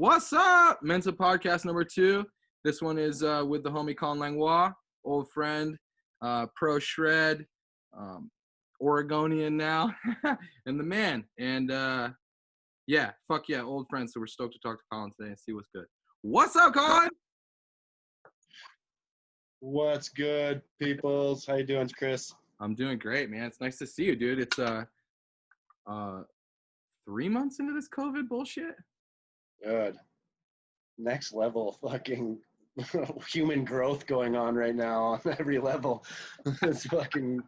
What's up? Mensa podcast number 2. This one is with the homie Colin Langois, old friend, pro shred, Oregonian now, and the man. And yeah, fuck yeah, old friends. So we're stoked to talk to Colin today and see what's good. What's up, Colin? What's good, peoples? How you doing, Chris? I'm doing great, man. It's nice to see you, dude. It's 3 months into this COVID bullshit. Good. Next level fucking human growth going on right now on every level. It's fucking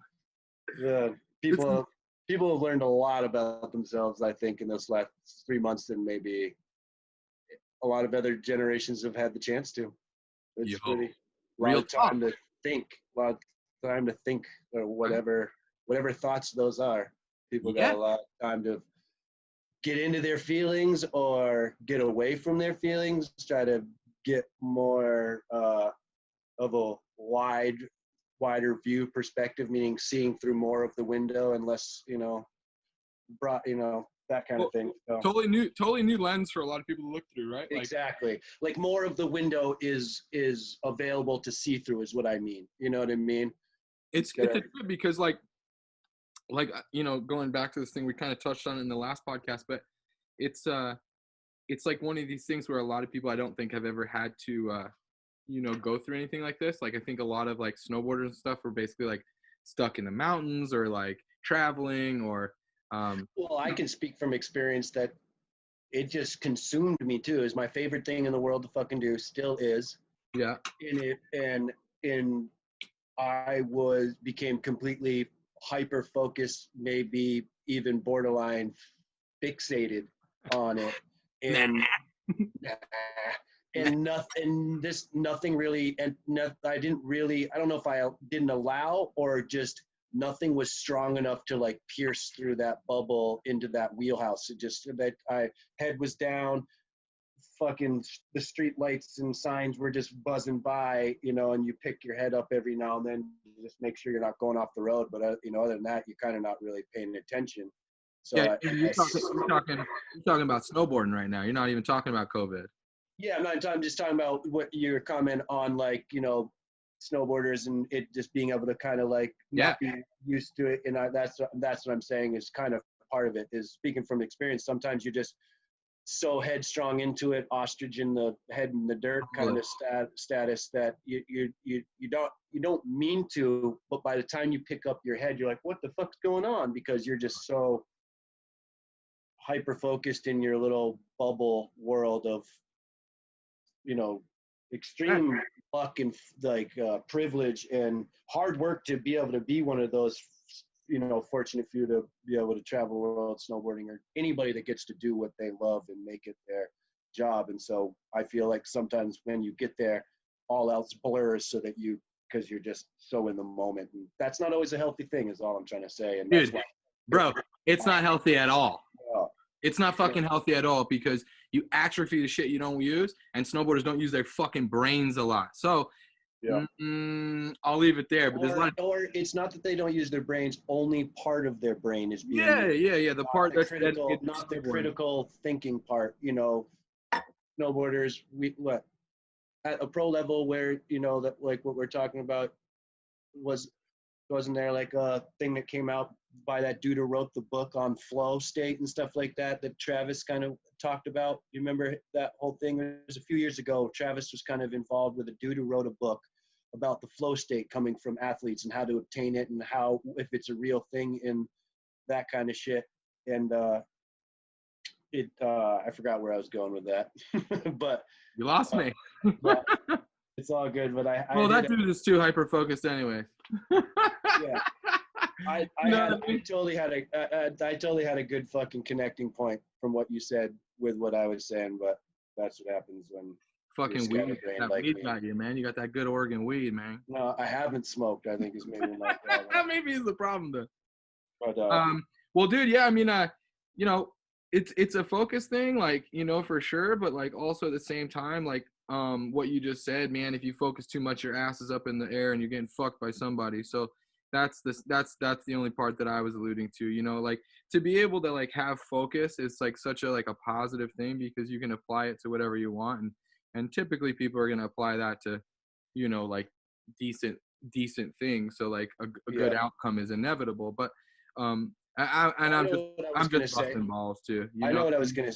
people have learned a lot about themselves, I think, in those last 3 months than maybe a lot of other generations have had the chance to. It's pretty a lot of time to think, or whatever thoughts those are. People got a lot of time to get into their feelings or get away from their feelings, try to get more of a wider view perspective, meaning seeing through more of the window and less, that kind of thing. So, totally new lens for a lot of people to look through, right? Exactly. Like more of the window is available to see through is what I mean. You know what I mean? It's good because like going back to this thing we kind of touched on in the last podcast, but it's like one of these things where a lot of people I don't think have ever had to go through anything like this. Like I think a lot of like snowboarders and stuff were basically like stuck in the mountains or like traveling or well, I can speak from experience that it just consumed me too. It's my favorite thing in the world to fucking do, still is. Yeah. And I became completely hyper focused, maybe even borderline fixated on it, and nothing really, and I don't know if I didn't allow or just nothing was strong enough to like pierce through that bubble into that wheelhouse. It just that head was down, fucking the street lights and signs were just buzzing by, and you pick your head up every now and then to just make sure you're not going off the road. But other than that, you're kind of not really paying attention. So yeah, you're talking about snowboarding right now. You're not even talking about COVID. Yeah, I'm just talking about what your comment on, like, snowboarders and it just being able to kind of like not be used to it. And that's what I'm saying is kind of part of it, is speaking from experience. Sometimes you're just so headstrong into it, ostrich in the head in the dirt kind of status that you don't mean to, but by the time you pick up your head, you're like, what the fuck's going on? Because you're just so hyper focused in your little bubble world of extreme luck and like privilege and hard work to be able to be one of those fortunate few to be able to travel the world snowboarding, or anybody that gets to do what they love and make it their job. And so I feel like sometimes when you get there, all else blurs because you're just so in the moment, and that's not always a healthy thing, is all I'm trying to say. And that's bro, it's not healthy at all. It's not fucking healthy at all, because you atrophy the shit you don't use, and snowboarders don't use their fucking brains a lot. So I'll leave it there. But or it's not that they don't use their brains. Only part of their brain is being the part that's critical, not the critical thinking part. Snowboarders, at a pro level where that, like what we're talking about, wasn't there like a thing that came out by that dude who wrote the book on flow state and stuff like that Travis kind of talked about? You remember that whole thing? It was a few years ago. Travis was kind of involved with a dude who wrote a book about the flow state coming from athletes and how to obtain it and how, if it's a real thing and that kind of shit. And I forgot where I was going with that, but you lost me. But it's all good. But that dude is too hyper focused anyway. Yeah. I totally had a good fucking connecting point from what you said with what I was saying, but that's what happens when fucking weed. Weed got you, man. You got that good Oregon weed, man. No, I haven't smoked. I think is maybe my problem. Maybe is the problem though. But well, dude, yeah, I mean, it's a focus thing, like, for sure, but like also at the same time, like what you just said, man, if you focus too much, your ass is up in the air and you're getting fucked by somebody. So that's the only part that I was alluding to, you know, like to be able to like have focus is like such a like a positive thing because you can apply it to whatever you want, and typically people are going to apply that to, you know, like decent things, so like a good Yeah. outcome is inevitable. But and I know what I was I'm gonna just say. busting balls too, you I know know. what I was gonna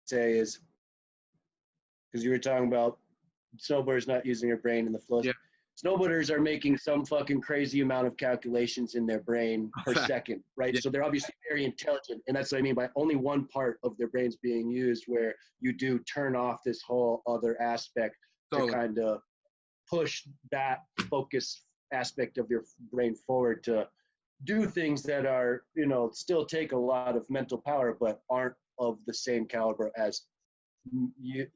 say is, because you were talking about snowboarders not using their brain in the flow. Yeah. Snowboarders are making some fucking crazy amount of calculations in their brain per second, right? Yeah. So they're obviously very intelligent, and that's what I mean by only one part of their brains being used, where you do turn off this whole other aspect to Totally. kind of push that focus aspect of your brain forward to do things that are, you know, still take a lot of mental power, but aren't of the same caliber as you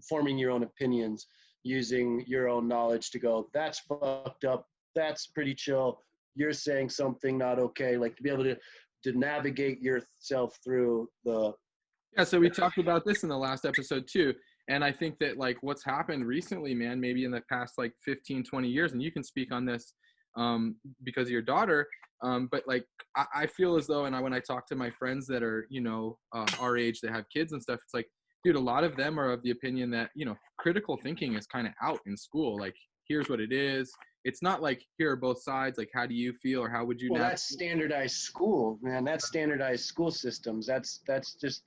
forming your own opinions, using your own knowledge to go, that's fucked up, that's pretty chill, you're saying something not okay, like to be able to navigate yourself through the. Yeah, so we talked about this in the last episode too. And I think that like what's happened recently, man, maybe in the past like 15, 20 years, and you can speak on this because of your daughter. But like I feel as though, and when I talk to my friends that are, you know, our age that have kids and stuff, it's like, dude, a lot of them are of the opinion that, you know, critical thinking is kind of out in school. Like, here's what it is. It's not like here are both sides. Like, how do you feel, or how would you Well, navigate? that's standardized school, man. That's standardized school systems. That's just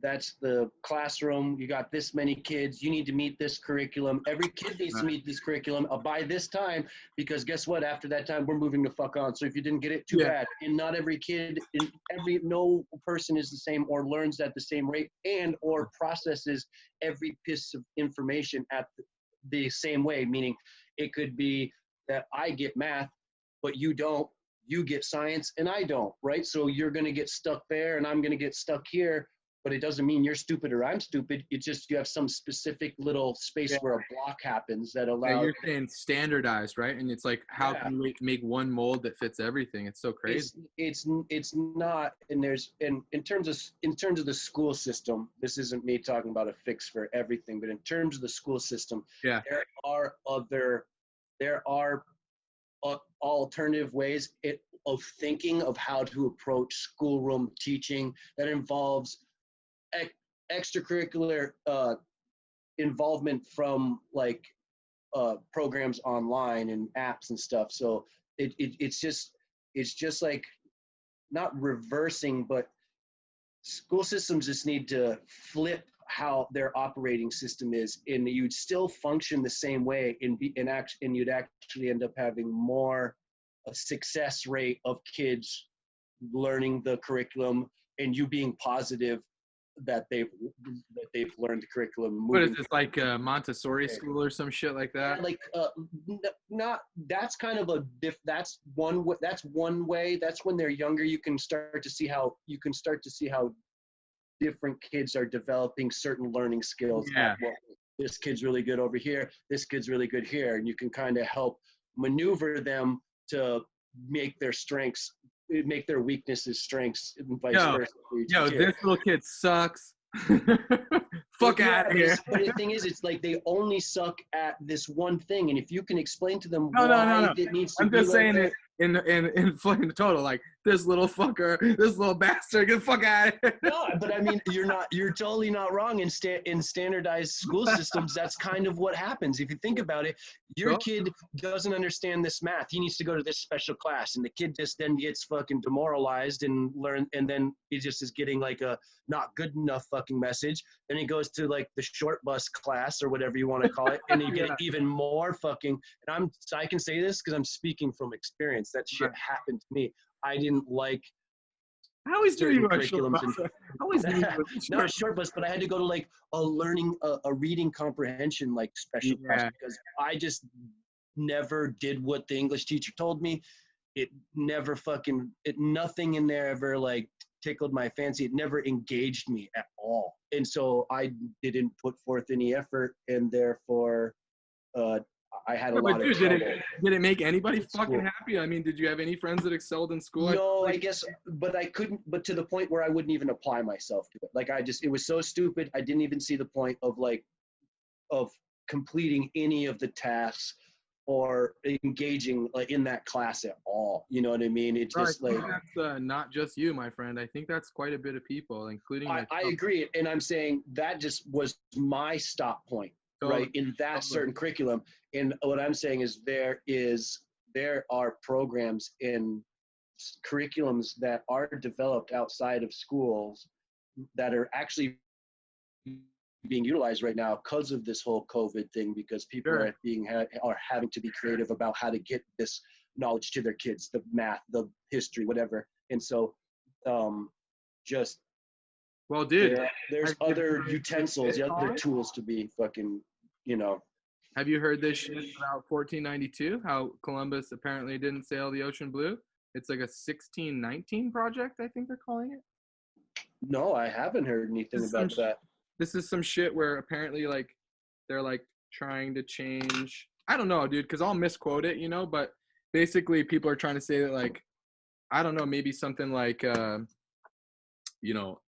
that's the classroom. You got this many kids. You need to meet this curriculum. Every kid needs to meet this curriculum by this time, because guess what? After that time, we're moving the fuck on. So if you didn't get it, too bad. And not every kid, no person is the same or learns at the same rate and or processes every piece of information at the same way. Meaning, it could be that I get math, but you don't. You get science and I don't, right? So you're going to get stuck there and I'm going to get stuck here, but it doesn't mean you're stupid or I'm stupid. It's just you have some specific little space where a block happens that allows. Yeah, you're saying standardized, right? And it's like, how can we make one mold that fits everything? It's so crazy. It's not, and there's, and in terms of the school system, this isn't me talking about a fix for everything, but in terms of the school system, Yeah. there are alternative ways of thinking of how to approach schoolroom teaching that involves extracurricular involvement from like programs online and apps and stuff. So it's just like not reversing, but school systems just need to flip how their operating system is, and you'd still function the same way, and you'd actually end up having more a success rate of kids learning the curriculum and you being positive that they've learned the curriculum. What is this, like Montessori school or some shit like that? Yeah, like not that's kind of that's one way. That's when they're younger. You can start to see how different kids are developing certain learning skills. Yeah. This kid's really good over here. This kid's really good here, and you can kind of help maneuver them to make their weaknesses strengths, and vice versa. This little kid sucks. Fuck out of here. But the thing is, it's like they only suck at this one thing, and if you can explain to them No. it needs to I'm be just saying that, it in fucking total, like, this little fucker, this little bastard, get the fuck out of here. No, but I mean, you're totally not wrong. In standardized school systems, that's kind of what happens. If you think about it, your kid doesn't understand this math. He needs to go to this special class, and the kid just then gets fucking demoralized and then he just is getting like a not good enough fucking message. Then he goes to like the short bus class or whatever you want to call it, and you get even more fucking. And I can say this because I'm speaking from experience. That shit happened to me. I didn't like. I always knew you were a short bus. Not a short bus, but I had to go to like a reading comprehension like special class because I just never did what the English teacher told me. Nothing in there ever like tickled my fancy. It never engaged me at all. And so I didn't put forth any effort, and therefore I had a lot of trouble. Did it make anybody fucking happy? I mean, did you have any friends that excelled in school? No, I guess, but I couldn't, but to the point where I wouldn't even apply myself to it. Like it was so stupid. I didn't even see the point of completing any of the tasks. or engaging like in that class at all. You know what I mean? It's just I think that's not just you, my friend. I think that's quite a bit of people, including myself. I agree. And I'm saying that just was my stop point, right? In that certain curriculum. And what I'm saying is there are programs in curriculums that are developed outside of schools that are actually being utilized right now because of this whole COVID thing, because people are having to be creative about how to get this knowledge to their kids, the math, the history, whatever. And so just well, dude, there's other utensils, other tools to be fucking, you know. Have you heard this shit about 1492? How Columbus apparently didn't sail the ocean blue? It's like a 1619 project, I think they're calling it. No, I haven't heard anything about that. This is some shit where apparently like they're like trying to change. I don't know, dude, because I'll misquote it, you know, but basically people are trying to say that like, I don't know, maybe something like, you know,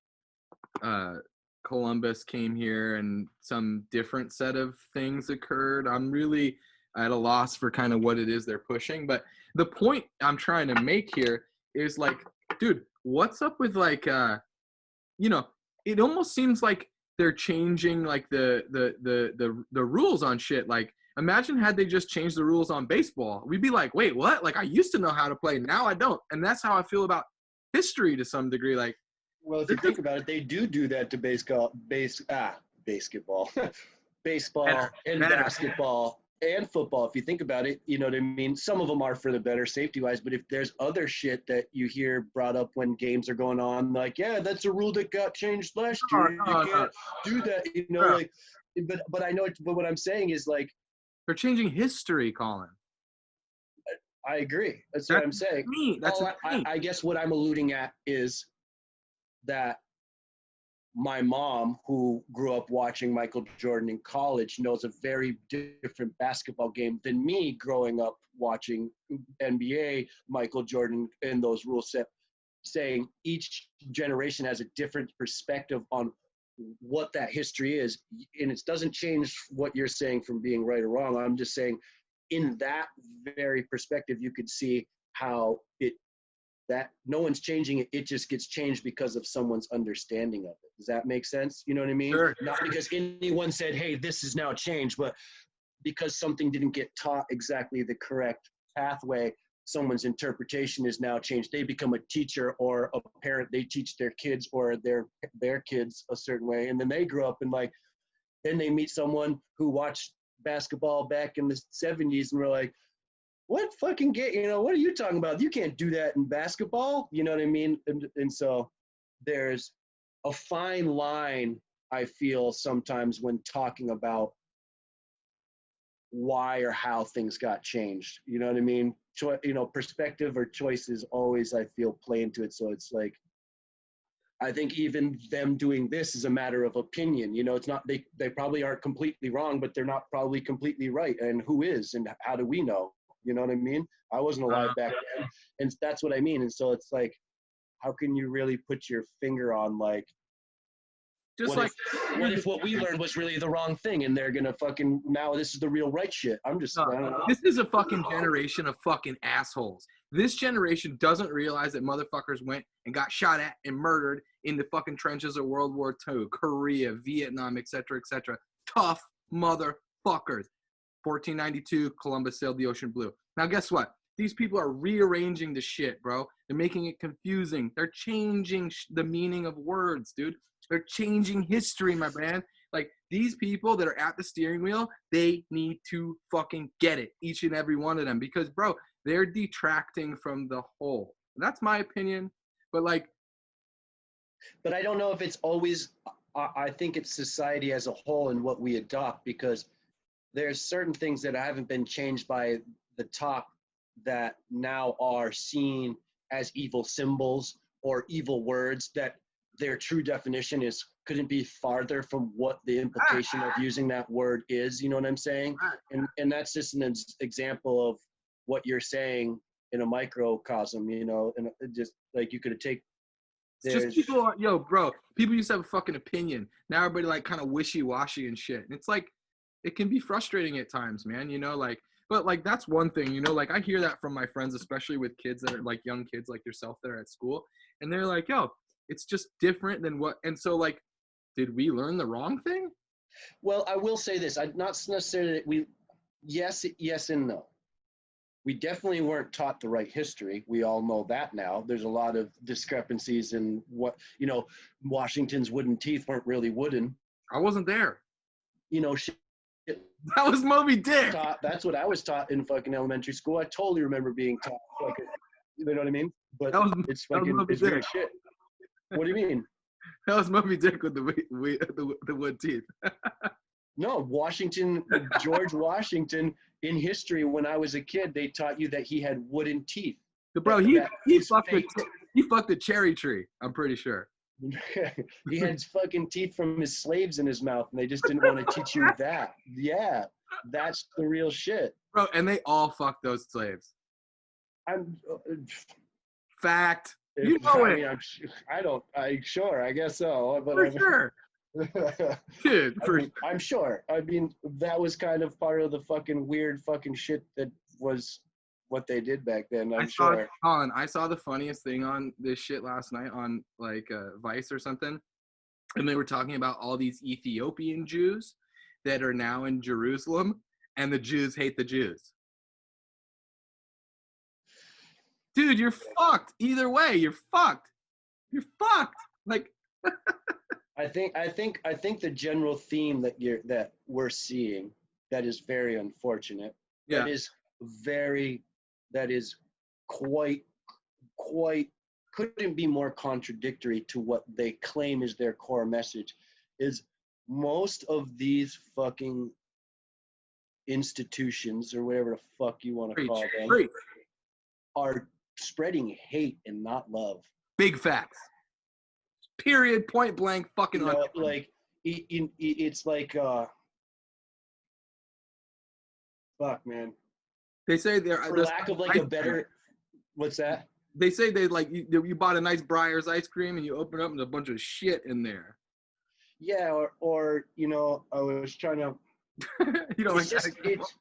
Columbus came here and some different set of things occurred. I'm really at a loss for kind of what it is they're pushing. But the point I'm trying to make here is like, dude, what's up with like, you know, it almost seems like they're changing like the rules on shit. Like, imagine had they just changed the rules on baseball. We'd be like, wait, what? Like, I used to know how to play, now I don't. And that's how I feel about history to some degree. Like, well, if you think about it, they do that to basketball, baseball, and basketball and football. If you think about it, you know what I mean? Some of them are for the better safety-wise, but if there's other shit that you hear brought up when games are going on, like, yeah, that's a rule that got changed last year. You can't do that, you know, like, but I know, but what I'm saying is like, they're changing history, Colin. I agree. That's what I'm saying. I guess what I'm alluding at is that my mom, who grew up watching Michael Jordan in college, knows a very different basketball game than me growing up watching NBA, Michael Jordan, and those rules set, saying each generation has a different perspective on what that history is. And it doesn't change what you're saying from being right or wrong. I'm just saying in that very perspective, you could see how that no one's changing it. It just gets changed because of someone's understanding of it. Does that make sense? You know what I mean? Sure. Not because anyone said, hey, this is now changed, but because something didn't get taught exactly the correct pathway, someone's interpretation is now changed. They become a teacher or a parent. They teach their kids or their kids a certain way. And then they grow up and like, then they meet someone who watched basketball back in the 70s and we're like, what fucking game, you know, what are you talking about? You can't do that in basketball. You know what I mean? And so there's a fine line, I feel, sometimes when talking about why or how things got changed. You know what I mean? You know, perspective or choices always, I feel, play into it. So it's like, I think even them doing this is a matter of opinion. You know, it's not, they probably aren't completely wrong, but they're not probably completely right. And who is, and how do we know? You know what I mean? I wasn't alive back then. And that's what I mean. And so it's like, how can you really put your finger on like, just what if what we learned was really the wrong thing and they're going to fucking, now this is the real right shit. I don't know. This is a fucking generation of fucking assholes. This generation doesn't realize that motherfuckers went and got shot at and murdered in the fucking trenches of World War II, Korea, Vietnam, etc., etc. Tough motherfuckers. 1492, Columbus sailed the ocean blue. Now, guess what? These people are rearranging the shit, bro. They're making it confusing. They're changing the meaning of words, dude. They're changing history, my man. Like, these people that are at the steering wheel, they need to fucking get it, each and every one of them. Because, bro, they're detracting from the whole. That's my opinion. But, like... But I don't know if it's always... I think it's society as a whole and what we adopt, because there's certain things that haven't been changed by the top that now are seen as evil symbols or evil words that their true definition is couldn't be farther from what the implication of using that word is. You know what I'm saying? And that's just an example of what you're saying in a microcosm, you know, and just like you could take. Just people, yo, bro, people used to have a fucking opinion. Now everybody like kind of wishy-washy and shit. And it's like, it can be frustrating at times, man. You know, like But like that's one thing, you know, like I hear that from my friends, especially with kids that are like young kids like yourself that are at school, and they're like, yo, it's just different than what. And so like, did we learn the wrong thing? Well, I will say this. I not necessarily we yes, yes and no. We definitely weren't taught the right history. We all know that now. There's a lot of discrepancies in what, Washington's wooden teeth weren't really wooden. I wasn't there. Shit. That was Moby Dick. That's what I was taught in fucking elementary school. I totally remember being taught fucking, you know what I mean? But it's fucking, it's weird shit. What do you mean? That was Moby Dick with the wood teeth. No, George Washington, in history, when I was a kid, they taught you that he had wooden teeth. Bro, he fucked the cherry tree, I'm pretty sure. He had fucking teeth from his slaves in his mouth, and they just didn't want to teach you that. Yeah, that's the real shit. Bro, and they all fucked those slaves. Fact. You know it. I guess so. But for sure. Dude, I'm sure. I mean, that was kind of part of the fucking weird fucking shit that was what they did back then. I'm sure. Colin, I saw the funniest thing on this shit last night on like Vice or something, and they were talking about all these Ethiopian Jews that are now in Jerusalem, and the Jews hate the Jews. Dude, you're fucked. Either way, you're fucked. You're fucked. Like. I think the general theme that we're seeing that is very unfortunate. Yeah. That is quite couldn't be more contradictory to what they claim is their core message, is most of these fucking institutions or whatever the fuck you want to call them are spreading hate and not love. Big facts. Period. Point blank. Fucking. Like it's like fuck, man. They say they're for lack of like a better. What's that? They say they like you bought a nice Breyers ice cream and you open it up and there's a bunch of shit in there. Yeah, or I was trying to. You know, it's just it's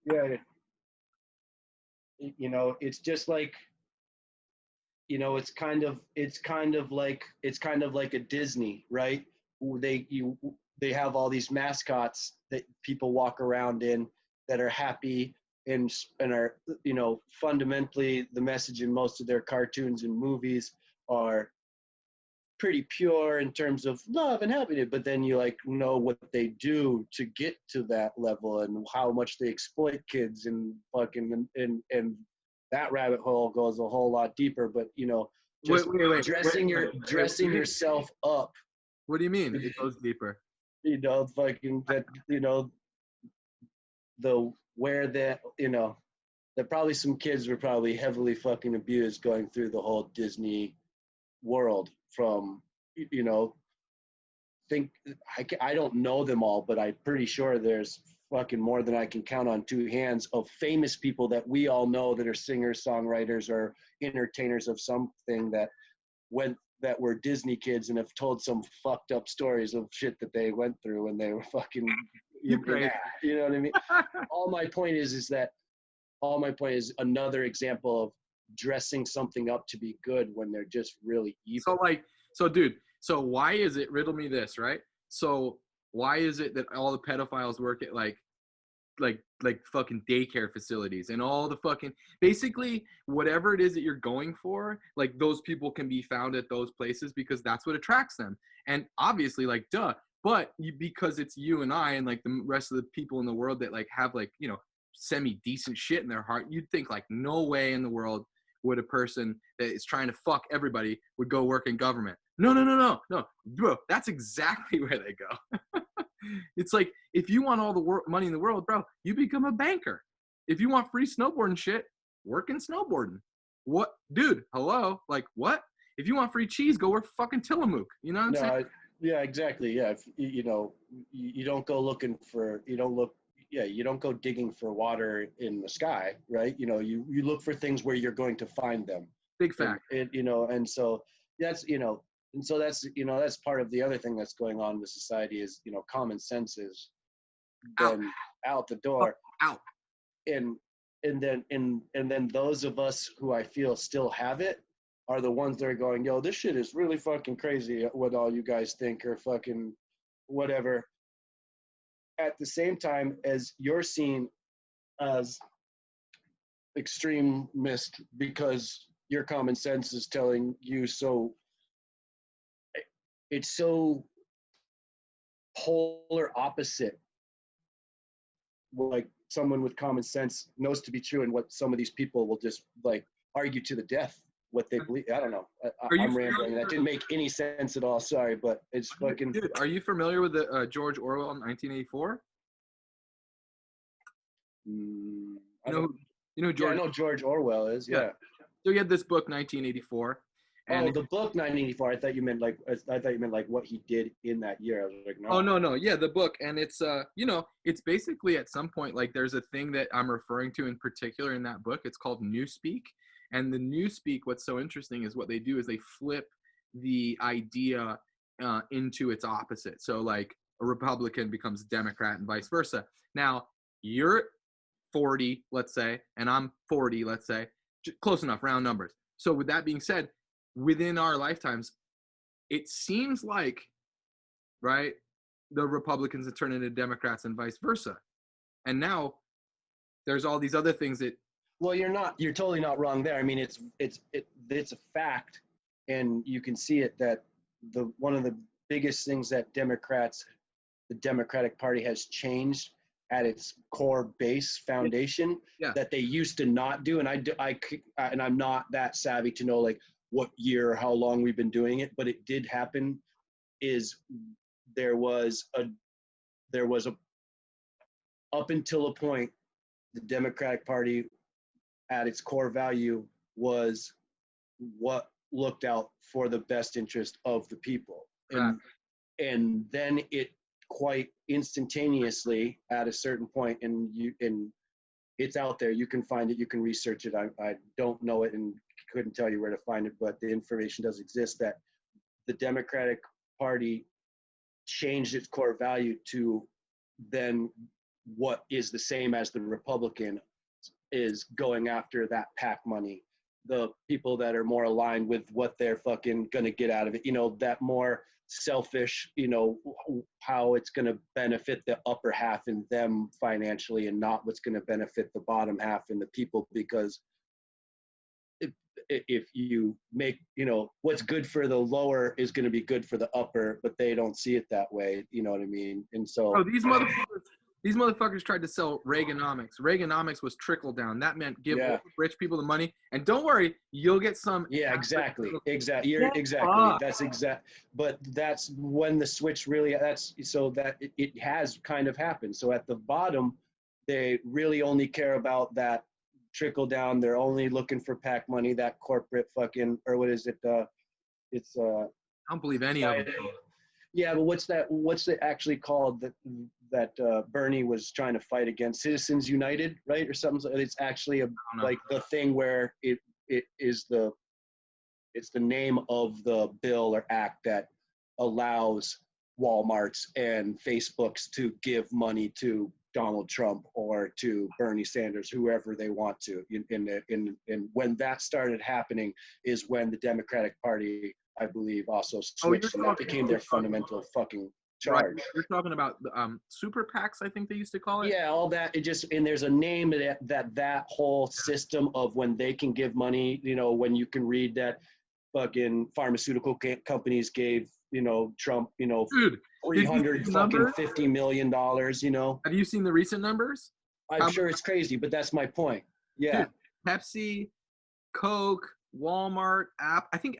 yeah. It's just like. It's kind of like a Disney, right? They have all these mascots that people walk around in that are happy and are, fundamentally the message in most of their cartoons and movies are pretty pure in terms of love and happiness, but then you know what they do to get to that level and how much they exploit kids and fucking and that rabbit hole goes a whole lot deeper, but just dressing yourself up. What do you mean? It goes deeper. Fucking that. That probably some kids were probably heavily fucking abused going through the whole Disney world. From I don't know them all, but I'm pretty sure there's fucking more than I can count on two hands of famous people that we all know that are singers, songwriters, or entertainers of something that were Disney kids and have told some fucked up stories of shit that they went through when they were fucking. You know what I mean? All my point is another example of dressing something up to be good when they're just really evil. So dude, so why is it, riddle me this, right? So why is it that all the pedophiles work at like fucking daycare facilities and all the fucking, basically whatever it is that you're going for, like those people can be found at those places because that's what attracts them. And obviously like duh, but because it's you and I and like the rest of the people in the world that like have like, semi decent shit in their heart, you'd think like no way in the world would a person that is trying to fuck everybody would go work in government. No, bro, that's exactly where they go. It's like, if you want all the money in the world, bro, you become a banker. If you want free snowboarding shit, work in snowboarding. What, dude, hello? Like, what? If you want free cheese, go work fucking Tillamook. You know what I'm saying? Yeah, exactly. Yeah, if, you don't go looking for, you don't go digging for water in the sky, right? You look for things where you're going to find them. Big fact. And so that's, and so that's, that's part of the other thing that's going on with society is, common sense is then out the door. Out. And then those of us who I feel still have it are the ones that are going, yo, this shit is really fucking crazy what all you guys think or fucking whatever. At the same time as you're seen as extremist because your common sense is telling you so. It's so polar opposite. Like someone with common sense knows to be true, and what some of these people will just like argue to the death what they believe. I don't know. I'm rambling. That didn't make any sense at all. Sorry, but it's fucking. Dude, are you familiar with the George Orwell in 1984? You know George. Yeah, I know George Orwell is. Yeah. So he had this book, 1984. And the book 1984. I thought you meant like what he did in that year. I was like, no. Oh no, yeah, the book, and it's it's basically at some point like there's a thing that I'm referring to in particular in that book. It's called Newspeak, and the Newspeak. What's so interesting is what they do is they flip the idea into its opposite. So like a Republican becomes a Democrat and vice versa. Now you're 40, let's say, and I'm 40, let's say, close enough, round numbers. So with that being said, within our lifetimes, it seems like, right, the Republicans have turned into Democrats and vice versa. And now there's all these other things that. Well, you're totally not wrong there. I mean, it's a fact, and you can see it that one of the biggest things that the Democratic Party has changed at its core base foundation that they used to not do. And and I'm not that savvy to know like what year or how long we've been doing it, but it did happen. Is there was a up until a point, the Democratic Party at its core value was what looked out for the best interest of the people. And then it quite instantaneously at a certain point, and it's out there, you can find it, you can research it. I don't know it and couldn't tell you where to find it, but the information does exist that the Democratic Party changed its core value to then what is the same as the Republican is going after that PAC money, the people that are more aligned with what they're fucking gonna get out of it, that more selfish, how it's gonna benefit the upper half in them financially and not what's gonna benefit the bottom half in the people. Because if you make, what's good for the lower is going to be good for the upper, but they don't see it that way. You know what I mean? And so these motherfuckers tried to sell Reaganomics. Reaganomics was trickle down. That meant give rich people the money, and don't worry, you'll get some. Yeah, exactly. You're exactly. That's exact. But that's when the switch really. That's so that it has kind of happened. So at the bottom, they really only care about that trickle down. They're only looking for PAC money, that corporate fucking, or what is it? It's I don't believe any of it. Yeah, but what's it actually called that Bernie was trying to fight against? Citizens United, right, or something? It's actually like the thing where it's the name of the bill or act that allows Walmarts and Facebooks to give money to Donald Trump or to Bernie Sanders, whoever they want to. And when that started happening is when the Democratic Party, I believe, also switched, and that became their fundamental fucking charge. Right. You're talking about super PACs, I think they used to call it. Yeah, all that. And there's a name that whole system of when they can give money. When you can read that fucking pharmaceutical companies gave Trump Dude, $350 million. Have you seen the recent numbers? I'm sure it's crazy, but that's my point. Yeah. Dude, Pepsi, Coke, Walmart, I think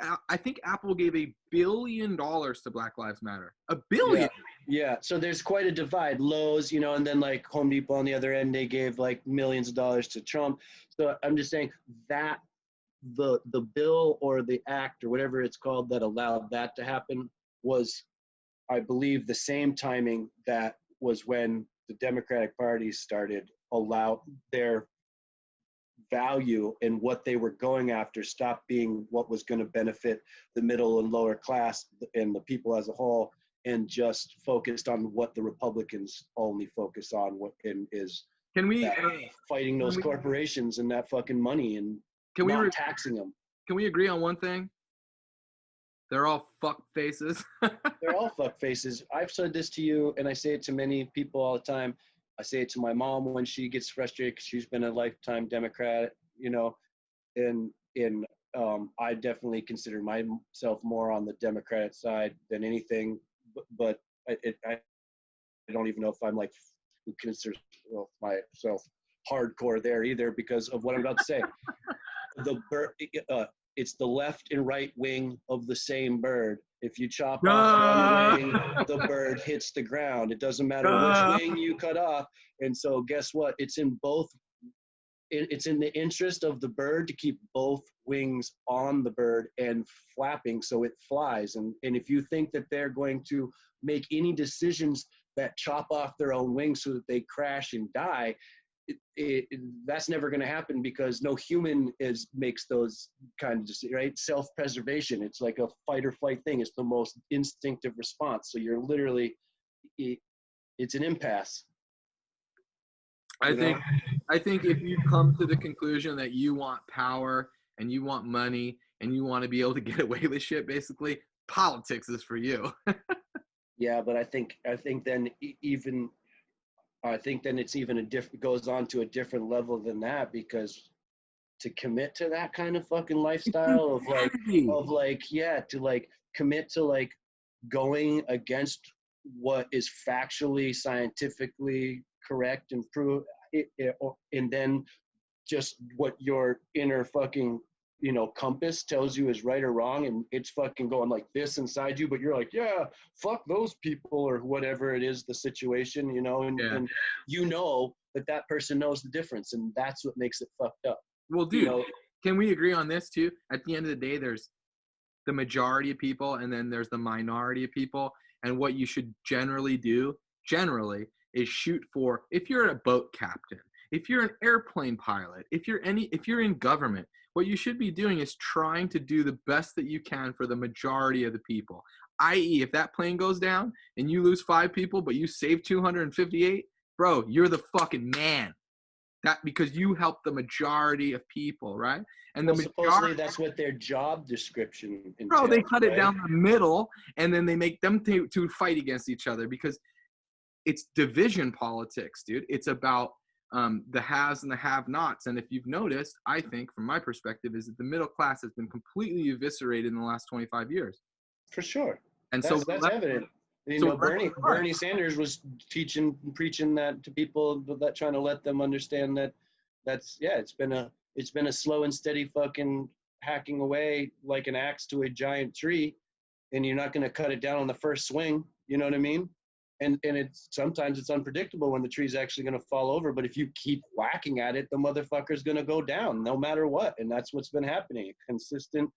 Apple gave $1 billion to Black Lives Matter. $1 billion. Yeah. So there's quite a divide. Lowe's, and then like Home Depot on the other end, they gave like millions of dollars to Trump. So I'm just saying that the bill or the act or whatever it's called that allowed that to happen was, I believe, the same timing that was when the Democratic Party started allow their value and what they were going after stop being what was going to benefit the middle and lower class and the people as a whole, and just focused on what the Republicans only focus on, what and is Can we that fighting those corporations and that fucking money and not taxing them. Can we agree on one thing? They're all fuck faces. They're all fuck faces. I've said this to you, and I say it to many people all the time. I say it to my mom when she gets frustrated because she's been a lifetime Democrat, you know, and I definitely consider myself more on the Democratic side than anything, but I don't even know if I'm like consider myself hardcore there either because of what I'm about to say. It's the left and right wing of the same bird. If you chop off one wing, the bird hits the ground. It doesn't matter which wing you cut off. And so guess what? It's in the interest of the bird to keep both wings on the bird and flapping so it flies. And if you think that they're going to make any decisions that chop off their own wings so that they crash and die, that's never going to happen because no human makes those kind of decisions, right? Self-preservation. It's like a fight or flight thing. It's the most instinctive response. So you're literally, it's an impasse. I think if you come to the conclusion that you want power and you want money and you want to be able to get away with shit, basically, politics is for you. Yeah, but I think then it's even goes on to a different level than that, because to commit to that kind of fucking lifestyle to commit to going against what is factually, scientifically correct and prove and then just what your inner fucking compass tells you is right or wrong, and it's fucking going like this inside you, but you're like, yeah, fuck those people or whatever it is, the situation, and that person knows the difference, and that's what makes it fucked up. Well, dude, can we agree on this too? At the end of the day, there's the majority of people and then there's the minority of people, and what you should generally do is shoot for, if you're a boat captain, if you're an airplane pilot, if you're in government, what you should be doing is trying to do the best that you can for the majority of the people. I.e., if that plane goes down and you lose 5 people, but you save 258, bro, you're the fucking man. That because you help the majority of people, right? And supposedly that's what their job description entails. Bro, they cut it down the middle, and then they make them to fight against each other because it's division politics, dude. It's about the haves and the have-nots. And if you've noticed, I think, from my perspective, is that the middle class has been completely eviscerated in the last 25 years. For sure. And that's evident. Bernie Sanders was preaching that to people, that trying to let them understand it's been a slow and steady fucking hacking away like an axe to a giant tree, and you're not going to cut it down on the first swing. You know what I mean? And sometimes it's unpredictable when the tree's actually going to fall over. But if you keep whacking at it, the motherfucker's going to go down no matter what. And that's what's been happening. Consistent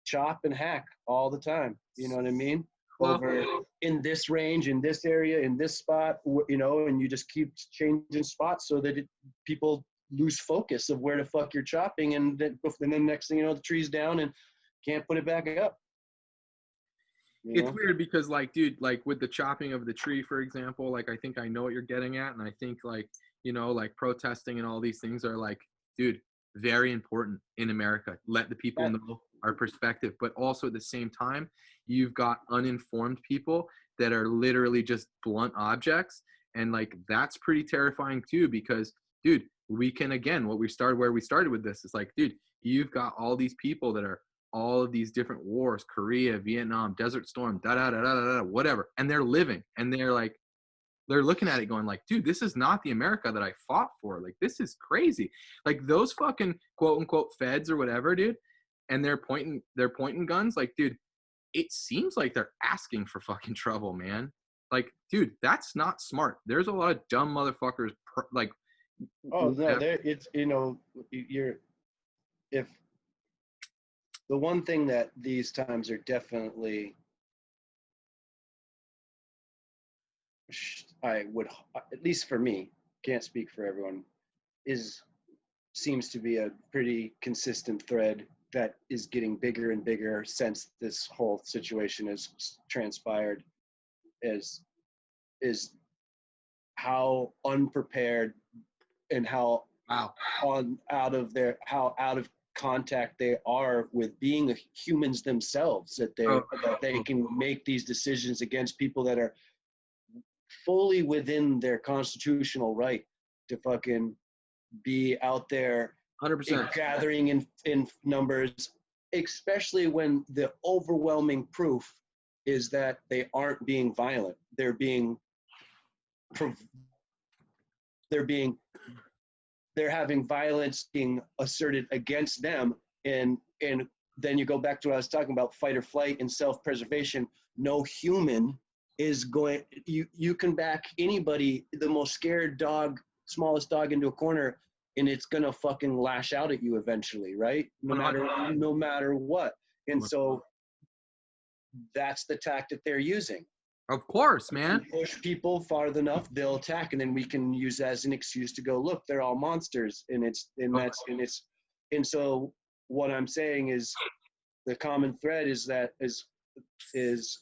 chop and hack all the time. You know what I mean? Over in this range, in this area, in this spot, and you just keep changing spots so that people lose focus of where the fuck you're chopping. And then next thing you know, the tree's down and can't put it back up. It's weird because, dude, with the chopping of the tree, for example, I think I know what you're getting at. And I think, protesting and all these things are, dude, very important in America. Let the people know our perspective. But also at the same time, you've got uninformed people that are literally just blunt objects. And, that's pretty terrifying, too, because, dude, we can, again, where we started with this is dude, you've got all these people that are all of these different wars, Korea, Vietnam, Desert Storm, whatever. And they're living, and they're looking at it going dude, this is not the America that I fought for. This is crazy. Those fucking quote unquote feds or whatever, dude. And they're pointing guns. Dude, it seems like they're asking for fucking trouble, man. Dude, that's not smart. There's a lot of dumb motherfuckers. If the one thing that these times are definitely, I would, at least for me, can't speak for everyone, seems to be a pretty consistent thread that is getting bigger and bigger since this whole situation has transpired, is how unprepared and how Wow. out of contact they are with being humans themselves, that they can make these decisions against people that are fully within their constitutional right to fucking be out there 100%. gathering in numbers, especially when the overwhelming proof is that they aren't being violent. They're having violence being asserted against them, and then you go back to what I was talking about, fight or flight and self-preservation. No human is going, you can back anybody, the most scared dog, smallest dog, into a corner, and it's gonna fucking lash out at you eventually, right? No matter what. And so that's the tactic they're using. Of course, man. Push people far enough, they'll attack, and then we can use that as an excuse to go, look, they're all monsters, and so what I'm saying is the common thread is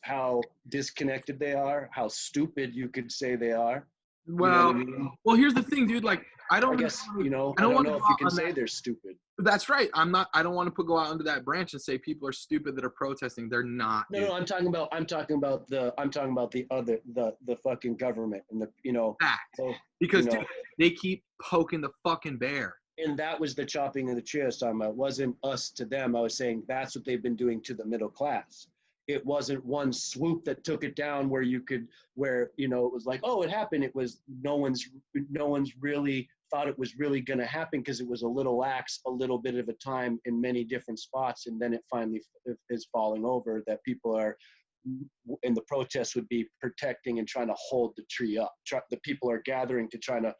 how disconnected they are, how stupid you could say they are. Well, you know what I mean? Well, here's the thing, dude. Like, I don't guess, I don't know if you can say they're stupid. That's right. I don't want to go out under that branch and say people are stupid that are protesting. They're not. No, I'm talking about the other, the fucking government and the, fact. Because dude, they keep poking the fucking bear. And that was the chopping of the tree I was talking about. It wasn't us to them. I was saying that's what they've been doing to the middle class. It wasn't one swoop that took it down where it was like, oh, it happened. It was no one's really thought it was really going to happen because it was a little lax, a little bit of a time in many different spots, and then it finally is falling over. That people are, and the protests would be protecting and trying to hold the tree up. The people are gathering to try to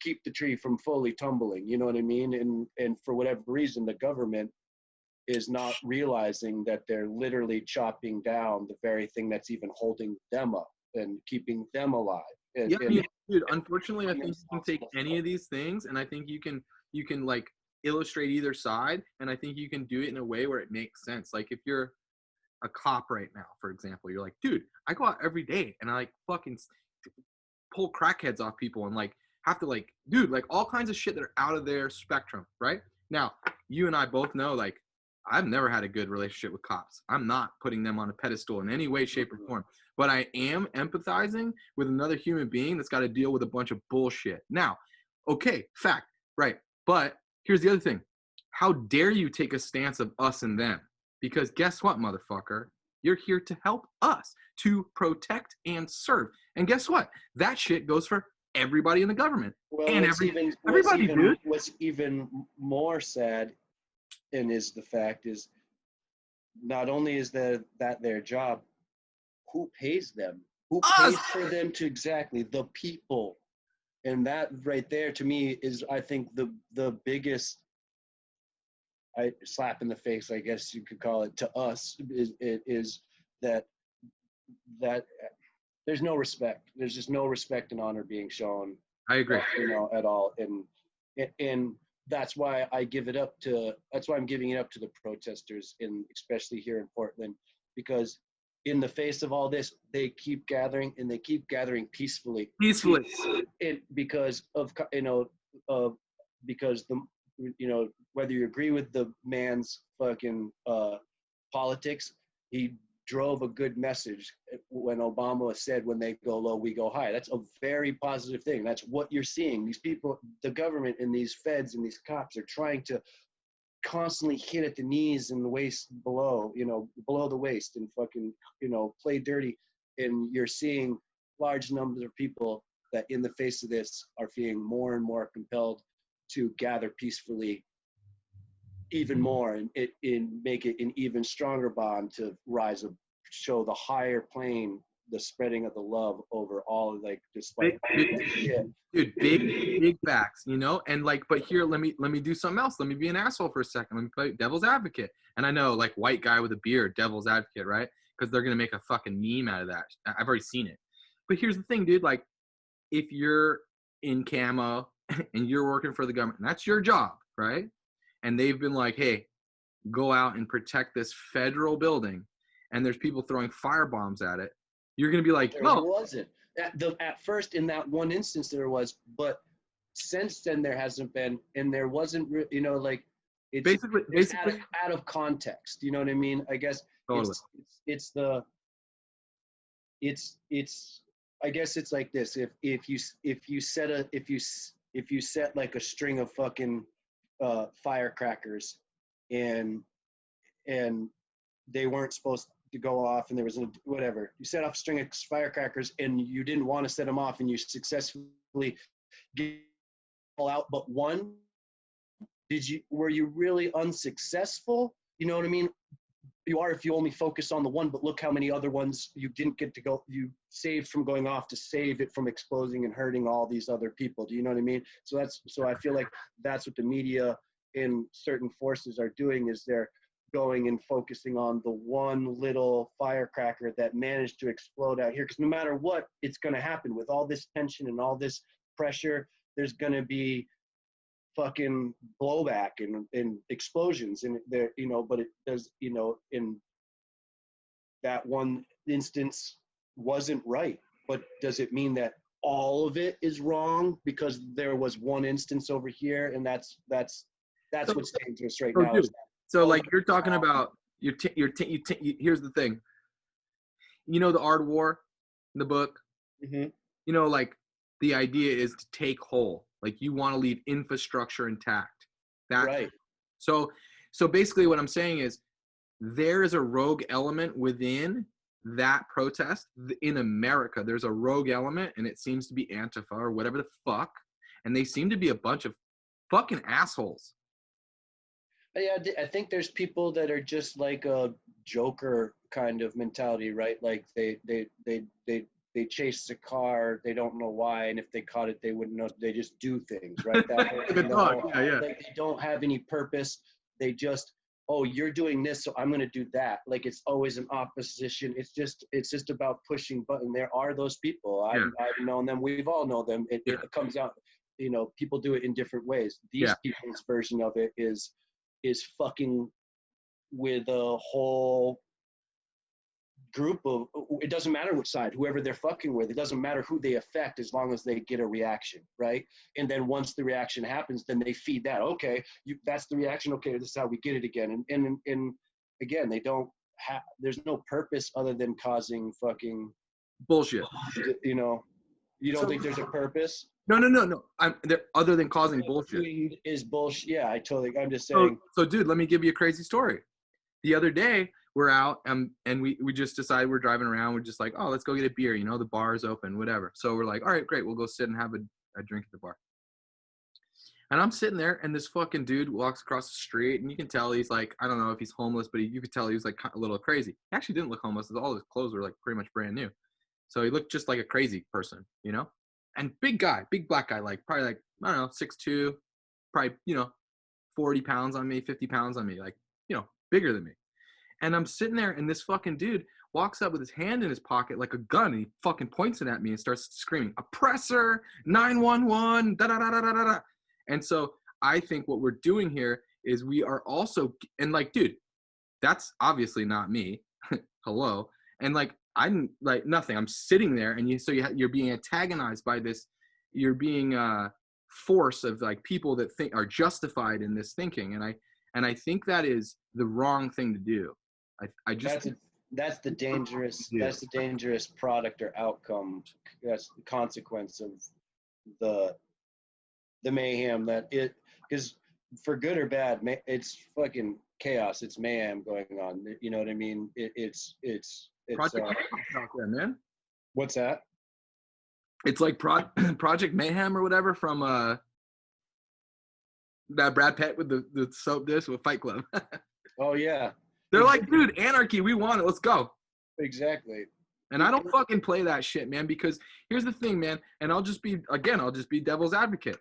keep the tree from fully tumbling. You know what I mean? And for whatever reason, the government is not realizing that they're literally chopping down the very thing that's even holding them up and keeping them alive. Dude, unfortunately, I think you can take any of these things, and I think you can like illustrate either side, and I think you can do it in a way where it makes sense. Like if you're a cop right now, for example, you're like, dude, I go out every day and I like fucking pull crackheads off people and like have to like, dude, like all kinds of shit that are out of their spectrum, right? Now, you and I both know, like, I've never had a good relationship with cops. I'm not putting them on a pedestal in any way, shape, or form. But I am empathizing with another human being that's got to deal with a bunch of bullshit. Now, okay, fact, right. But here's the other thing. How dare you take a stance of us and them? Because guess what, motherfucker? You're here to help us, to protect and serve. And guess what? That shit goes for everybody in the government. Well, and everybody, dude. What's even more sad and is the fact is not only is that their job, who pays them? Who pays for them to exactly the people? And that right there to me is, I think, the biggest slap in the face, I guess you could call it, to us is that there's no respect. There's just no respect and honor being shown. I agree. At all. And that's why I'm giving it up to the protesters, especially here in Portland, because in the face of all this, they keep gathering, and they keep gathering peacefully. Because whether you agree with the man's fucking politics, he drove a good message when Obama said, when they go low, we go high. That's a very positive thing. That's what you're seeing. These people, the government and these feds and these cops are trying to constantly hit at the knees and the waist below the waist, and fucking, play dirty. And you're seeing large numbers of people that in the face of this are feeling more and more compelled to gather peacefully even more, and make it an even stronger bond to rise up, show the higher plane, the spreading of the love over all, like, despite shit. Dude, big facts, and like, but here, let me do something else. Let me be an asshole for a second. Let me play devil's advocate. And I know, like, white guy with a beard, devil's advocate, right? Because they're gonna make a fucking meme out of that. I've already seen it. But here's the thing, dude. Like, if you're in camo and you're working for the government, and that's your job, right? And they've been like, hey, go out and protect this federal building, and there's people throwing firebombs at it, You're gonna be like, There no. wasn't. At first, in that one instance, there was, but since then there hasn't been, and there wasn't. You know, like it's Basically, out of context. You know what I mean? I guess totally. it's the it's I guess it's like this. If you set a if you set like a string of fucking firecrackers, and and they weren't supposed to go off, and there was whatever, you set off a string of firecrackers and you didn't want to set them off, and you successfully get all out but one, were you really unsuccessful? You know what I mean? You are if you only focus on the one, but look how many other ones you didn't get to go, you saved from going off to save it from exploding and hurting all these other people. Do you know what I mean? So I feel like that's what the media and certain forces are doing, is they're going and focusing on the one little firecracker that managed to explode out here. Because no matter what, it's going to happen with all this tension and all this pressure. There's going to be fucking blowback and explosions, and there, you know, but it does, you know, in that one instance wasn't right. But does it mean that all of it is wrong because there was one instance over here? And that's So, what's dangerous right so now. dude, Is that, so oh, like you're talking about here's the thing. You know the Art War, the book. mm-hmm. You know, like the idea is to take whole. Like you want to leave infrastructure intact. That's Right. so basically what I'm saying is there is a rogue element within that protest in America. There's a rogue element, and it seems to be Antifa or whatever the fuck, and they seem to be a bunch of fucking assholes. Yeah, I think there's people that are just like a Joker kind of mentality, right? Like they chase the car, they don't know why, and if they caught it, they wouldn't know. They just do things, right? That whole, The dog, yeah. like they don't have any purpose. They just, oh, you're doing this, so I'm gonna do that. Like it's always an opposition. It's just about pushing button. There are those people. I've known them. We've all known them. It comes out. You know, people do it in different ways. These people's version of it is fucking with a whole group of, it doesn't matter which side, whoever they're fucking with, it doesn't matter who they affect as long as they get a reaction, right? And then once the reaction happens, then they feed that. Okay, that's the reaction. Okay, this is how we get it again. And again, they don't have, there's no purpose other than causing fucking bullshit. You know, you don't think there's a purpose? No. I'm there other than causing bullshit. Is bullshit. Yeah, I'm just saying. So dude, let me give you a crazy story. The other day we're out and we just decided we're driving around. We're just like, oh, let's go get a beer. You know, the bar is open, whatever. So we're like, all right, great. We'll go sit and have a drink at the bar. And I'm sitting there, and this fucking dude walks across the street, and you can tell he's like, I don't know if he's homeless, but you could tell he was like a little crazy. He actually didn't look homeless. All his clothes were like pretty much brand new. So he looked just like a crazy person, you know? And big guy, big black guy, like probably like, I don't know, 6'2", probably, you know, 40 pounds on me, 50 pounds on me, like, you know, bigger than me. And I'm sitting there, and this fucking dude walks up with his hand in his pocket like a gun, and he fucking points it at me and starts screaming, oppressor, 911, da-da-da-da-da-da. And so I think what we're doing here is we are also, and like, dude, that's obviously not me. Hello. And like, I'm like nothing. I'm sitting there, and you're being antagonized by this. You're being force of like people that think are justified in this thinking, and I think that is the wrong thing to do. I just that's the dangerous product or outcome. That's the consequence of the mayhem that it, because for good or bad, it's fucking chaos. It's mayhem going on. You know what I mean? It's Project out there, man. What's that? It's like Project Mayhem or whatever from that Brad Pitt with the soap dish with Fight Club. Oh yeah. They're like, dude, anarchy, we want it. Let's go. Exactly. And I don't fucking play that shit, man, because here's the thing, man, and I'll just be devil's advocate.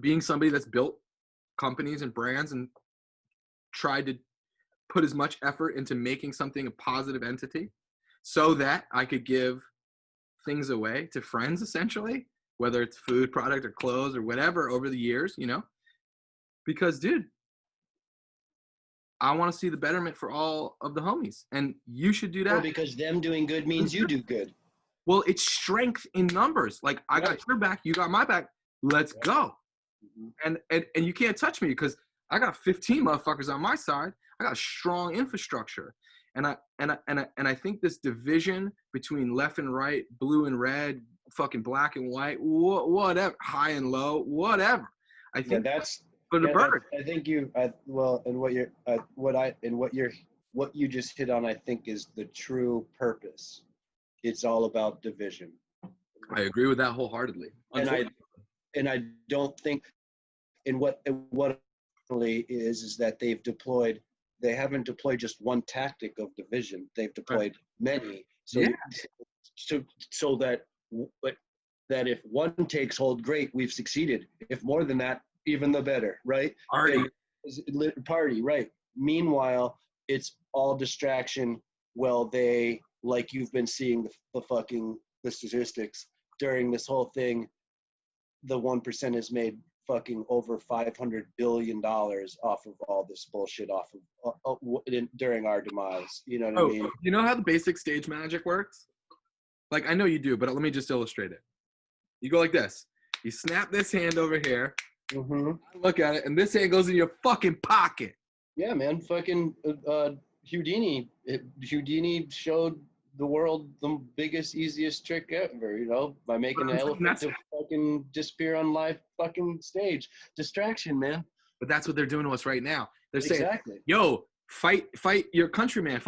Being somebody that's built companies and brands and tried to put as much effort into making something a positive entity so that I could give things away to friends, essentially, whether it's food, product, or clothes or whatever over the years, you know? Because, dude, I want to see the betterment for all of the homies, and you should do Well, that. because them doing good means you do good. Well, it's strength in numbers. Like I got your back, you got my back. Let's go. And you can't touch me because I got 15 motherfuckers on my side. I got a strong infrastructure. And I think this division between left and right, blue and red, fucking black and white, whatever, high and low, whatever. I think that's for the bird. I think what you just hit on, I think, is the true purpose. It's all about division. I agree with that wholeheartedly. And I don't think, and what is that they haven't deployed just one tactic of division. They've deployed many. So Yeah. so that if one takes hold, great, we've succeeded. If more than that, even the better, right? Party, right? Meanwhile, it's all distraction. Well, they, like you've been seeing the statistics during this whole thing, the 1% has made fucking over $500 billion off of all this bullshit during our demise. You know what I mean? You know how the basic stage magic works? Like, I know you do, but let me just illustrate it. You go like this. You snap this hand over here. Mm-hmm. Look at it, and this hand goes in your fucking pocket. Yeah, man. Fucking Houdini showed the world the biggest, easiest trick ever, you know, by making an elephant to fucking disappear on live fucking stage. Distraction, man. But that's what they're doing to us right now. They're saying, exactly. Yo, fight your countryman.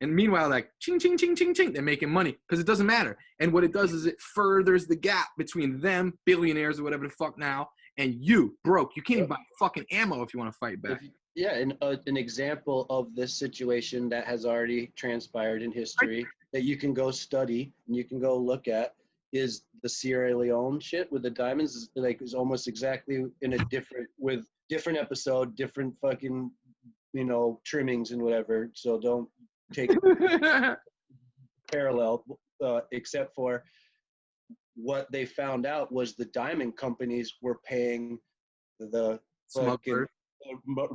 And meanwhile, like, ching, ching, ching, ching, ching, they're making money because it doesn't matter. And what it does is it furthers the gap between them, billionaires or whatever the fuck now, and you, broke. You can't even buy fucking ammo if you want to fight back. And an example of this situation that has already transpired in history that you can go study and you can go look at is the Sierra Leone shit with the diamonds. Is almost exactly in a different episode, different fucking, you know, trimmings and whatever. So don't take parallel, except for what they found out was the diamond companies were paying the fucking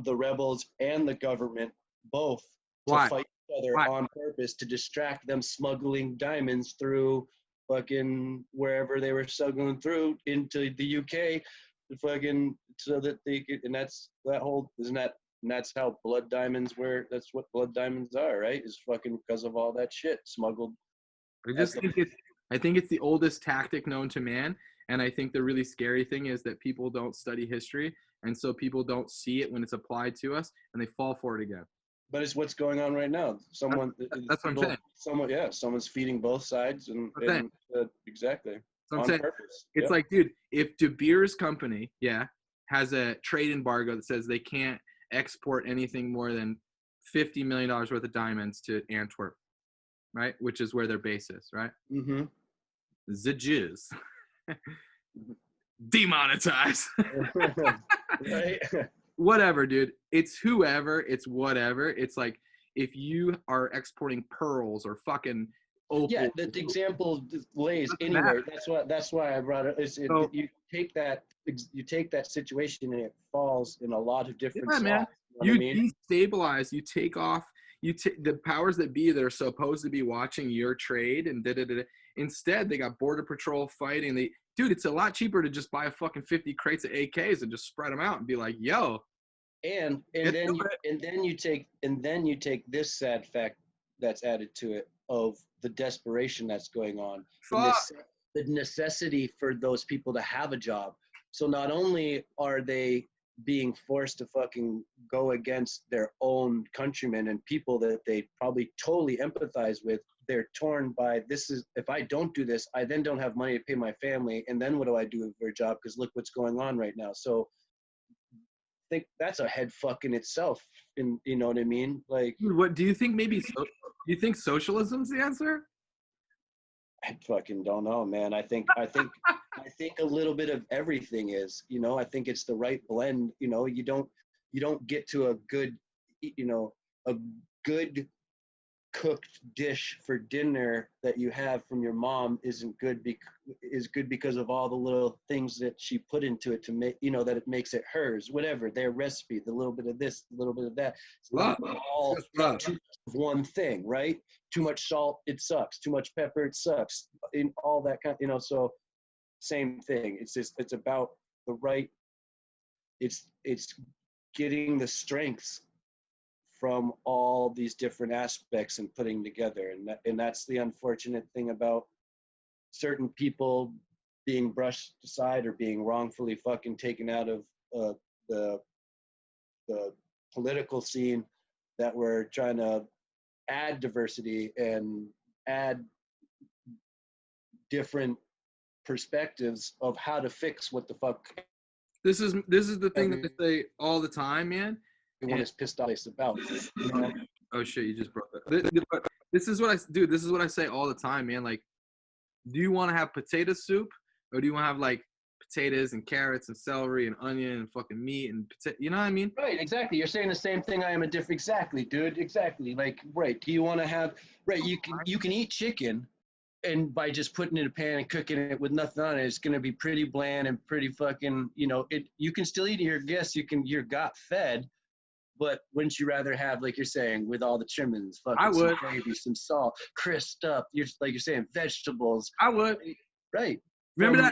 the rebels and the government both to fight each other on purpose to distract them smuggling diamonds through fucking wherever they were smuggling through into the UK, fucking so that they could, and that's how blood diamonds were. That's what blood diamonds are, right? Is fucking because of all that shit smuggled. I think it's the oldest tactic known to man. And I think the really scary thing is that people don't study history. And so people don't see it when it's applied to us and they fall for it again. But it's what's going on right now. That's what I'm saying. Someone's feeding both sides and exactly. So I'm saying, purpose. It's like, dude, if De Beers company, has a trade embargo that says they can't export anything more than $50 million worth of diamonds to Antwerp, right? Which is where their base is, right? Mm-hmm. The Jews. Demonetize. Right. Whatever, dude. It's whoever. It's whatever. It's like if you are exporting pearls or fucking opal. Yeah, the example lays anywhere. That's why I brought it. You take that situation and it falls in a lot of different slots. Man. You destabilize. You take off. The powers that be that are supposed to be watching your trade and instead they got border patrol fighting. Dude, it's a lot cheaper to just buy a fucking 50 crates of AKs and just spread them out and be like, yo. And then you take this sad fact that's added to it of the desperation that's going on. The necessity for those people to have a job. So not only are they being forced to fucking go against their own countrymen and people that they probably totally empathize with, they're torn by if I don't do this, I then don't have money to pay my family, and then what do I do for a job? Because look what's going on right now. So I think that's a head fuck in itself. And you know what I mean? Like, what do you think? Do you think socialism's the answer? I fucking don't know, man. I think I think a little bit of everything is, you know, I think it's the right blend. You know, you don't get to a good cooked dish for dinner that you have from your mom isn't good is good because of all the little things that she put into it to make, you know, that it makes it hers, whatever, their recipe, the little bit of this, a little bit of that. It's Love. not all Love. too much of one thing, right? Too much salt, it sucks. Too much pepper, it sucks. In all that kind, you know, so same thing. It's just, it's about the right, it's getting the strengths from all these different aspects and putting together. And that's the unfortunate thing about certain people being brushed aside or being wrongfully fucking taken out of the political scene, that we're trying to add diversity and add different perspectives of how to fix what the fuck This is the thing that I say all the time, man. everyone is pissed off about. You know? Oh shit, you just broke that. This is what I do. This is what I say all the time, man. Like, do you want to have potato soup, or do you want to have like potatoes and carrots and celery and onion and fucking meat and you know what I mean? Right, exactly. You're saying the same thing. I am a different. Exactly, dude. Exactly. Like, right. Do you want to have? Right. You can eat chicken, and by just putting it in a pan and cooking it with nothing on it, it's gonna be pretty bland and pretty fucking. You know, it. You can still eat it. Your guess. You're got fed. But wouldn't you rather have, like you're saying, with all the trimmings, fucking I would. some gravy, some salt, crisped up, like you're saying, vegetables. I would. Right. Remember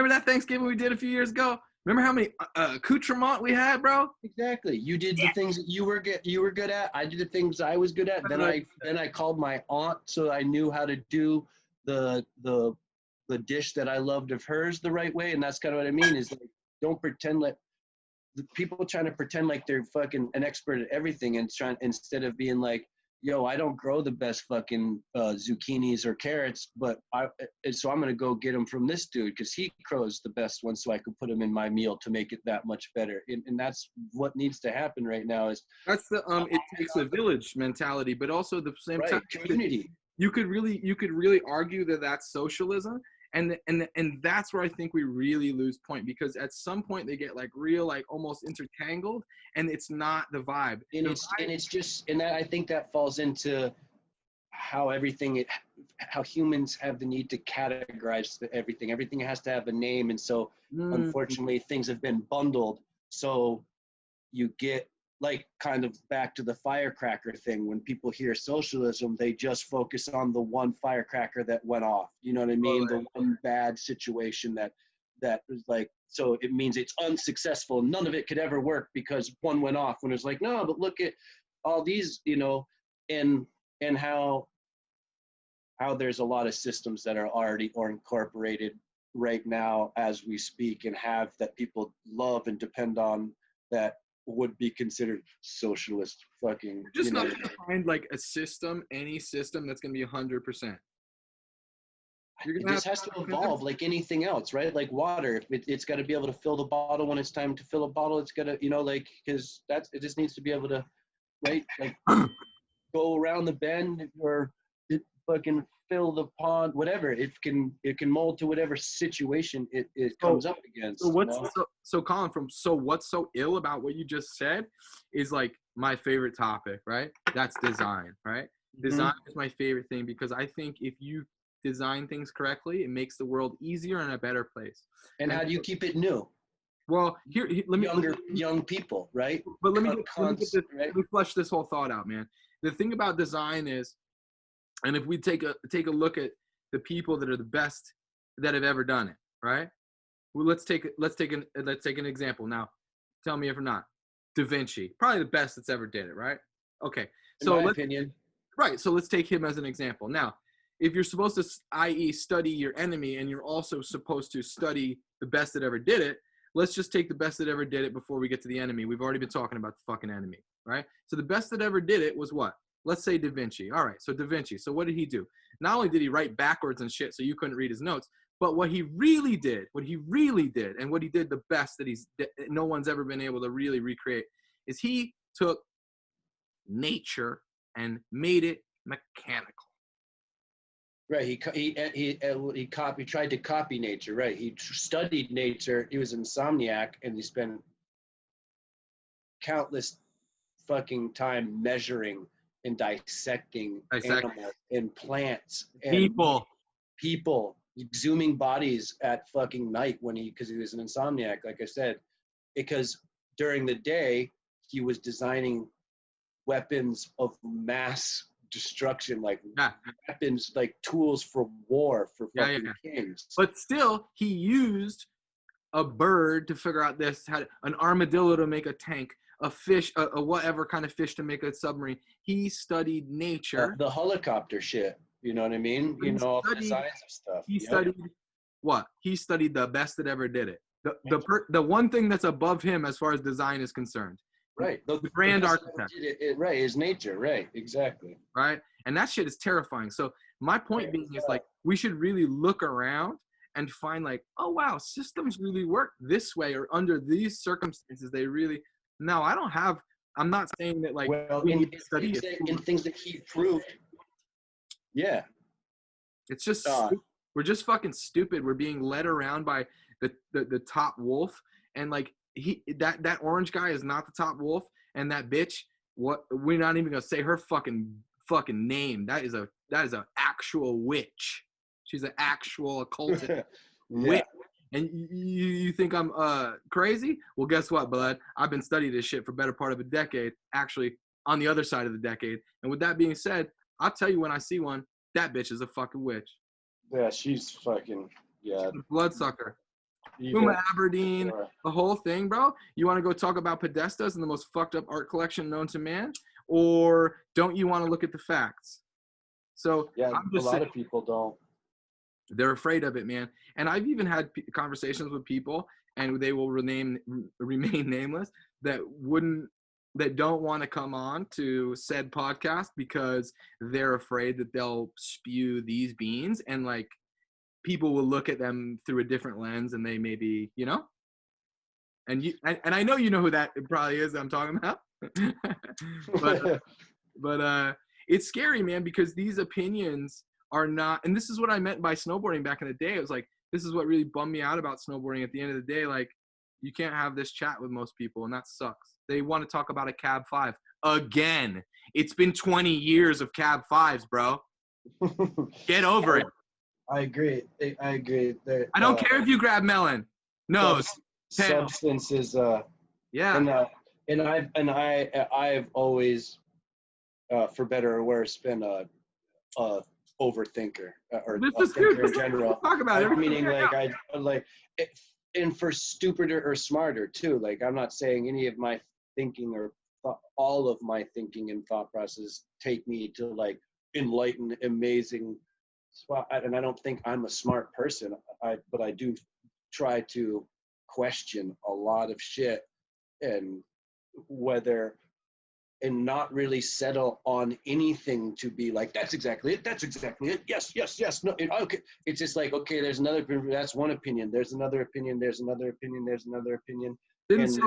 that Thanksgiving we did a few years ago? Remember how many accoutrement we had, bro? Exactly. You did the things that you were good at. I did the things I was good at. Then I called my aunt, so I knew how to do the dish that I loved of hers the right way. And that's kind of what I mean, is like, don't pretend like the people trying to pretend like they're fucking an expert at everything, and instead of being like, yo, I don't grow the best fucking zucchinis or carrots, but so I'm gonna go get them from this dude because he grows the best ones, so I could put them in my meal to make it that much better. And that's what needs to happen right now. Is that's the it takes a village mentality, but also the same right, time community. You could really argue that that's socialism. And that's where I think we really lose point, because at some point they get like real, like almost intertangled, and it's not the vibe. And that, I think that falls into how how humans have the need to categorize everything. Everything has to have a name, and so unfortunately things have been bundled. So you get like kind of back to the firecracker thing. When people hear socialism, they just focus on the one firecracker that went off. You know what I mean? The one bad situation that was like, so it means it's unsuccessful. None of it could ever work because one went off. When it's like, no, but look at all these, you know, and how there's a lot of systems that are already or incorporated right now as we speak, and have that people love and depend on, that would be considered socialist fucking. Just not gonna find like a system, any system that's gonna be 100%. This has to evolve like anything else, right? Like water, it's got to be able to fill the bottle when it's time to fill a bottle. It's got to, you know, like, because it just needs to be able to, right? Like go around the bend, or it fucking fill the pond, whatever. It can mold to whatever situation it comes up against. So Colin, what's so ill about what you just said is like my favorite topic, right? That's design, right? Mm-hmm. Design is my favorite thing, because I think if you design things correctly, it makes the world easier and a better place. And how do you keep it new? Well, let me young people, right? But let me flesh this whole thought out, man. The thing about design is, and if we take a look at the people that are the best that have ever done it, right? Well, let's take an example. Now, tell me if I'm not. Da Vinci, probably the best that's ever did it, right? Okay. So in my opinion. Right. So let's take him as an example. Now, if you're supposed to, i.e., study your enemy, and you're also supposed to study the best that ever did it, let's just take the best that ever did it before we get to the enemy. We've already been talking about the fucking enemy, right? So the best that ever did it was what? Let's say Da Vinci. All right, so Da Vinci. So what did he do? Not only did he write backwards and shit so you couldn't read his notes, but what he really did, and what he did the best that no one's ever been able to really recreate, is he took nature and made it mechanical. Right. He tried to copy nature. Right. He studied nature. He was an insomniac, and he spent countless fucking time measuring and dissecting Dissect animals and plants and people. exhuming bodies at fucking night because he was an insomniac, like I said, because during the day he was designing weapons of mass destruction, like weapons, like tools for war for fucking kings. But still, he used a bird to figure out this, an armadillo to make a tank, a fish, a whatever kind of fish to make a submarine. He studied nature. The helicopter shit. You know what I mean? You know, all the designs of stuff. He studied what? He studied the best that ever did it. The one thing that's above him as far as design is concerned. Right. The grand architect. Right, is nature. Right, exactly. Right? And that shit is terrifying. So my point being is like, we should really look around and find like, oh wow, systems really work this way, or under these circumstances, they really, no, I'm not saying that like, well, in things that he proved. Yeah. It's just, we're just fucking stupid. We're being led around by the top wolf, and like that orange guy is not the top wolf, and that bitch, what, we're not even gonna say her fucking name. That is a actual witch. She's an actual occultist witch. And you think I'm crazy? Well, guess what, bud? I've been studying this shit for better part of a decade, actually on the other side of the decade. And with that being said, I'll tell you when I see one, that bitch is a fucking witch. Yeah, she's fucking, yeah. She's a bloodsucker. Puma Aberdeen, the whole thing, bro. You want to go talk about Podestas and the most fucked up art collection known to man? Or don't you want to look at the facts? So yeah, a lot of people don't. They're afraid of it, man. And I've even had conversations with people, and they will remain nameless, that don't want to come on to said podcast because they're afraid that they'll spew these beans, and like people will look at them through a different lens, and they maybe, you know. And I know you know who that probably is that I'm talking about. but it's scary, man, because these opinions are not, and this is what I meant by snowboarding back in the day. It was like, this is what really bummed me out about snowboarding at the end of the day. Like, you can't have this chat with most people, and that sucks. They want to talk about a cab 5 again. It's been 20 years of cab 5s, bro. Get over it. I agree. I don't care if you grab melon. No. Substance is yeah. And I've always, for better or worse, been a overthinker, or this is good in general. Talk about it. Meaning, and for stupider or smarter too. Like, I'm not saying any of my thinking or all of my thinking and thought processes take me to like enlightened, amazing spot. And I don't think I'm a smart person. But I do try to question a lot of shit, and not really settle on anything to be like, that's exactly it. Yes. No, okay. It's just like, okay, there's another opinion. That's one opinion. There's another opinion. There's another opinion. There's another opinion. Didn't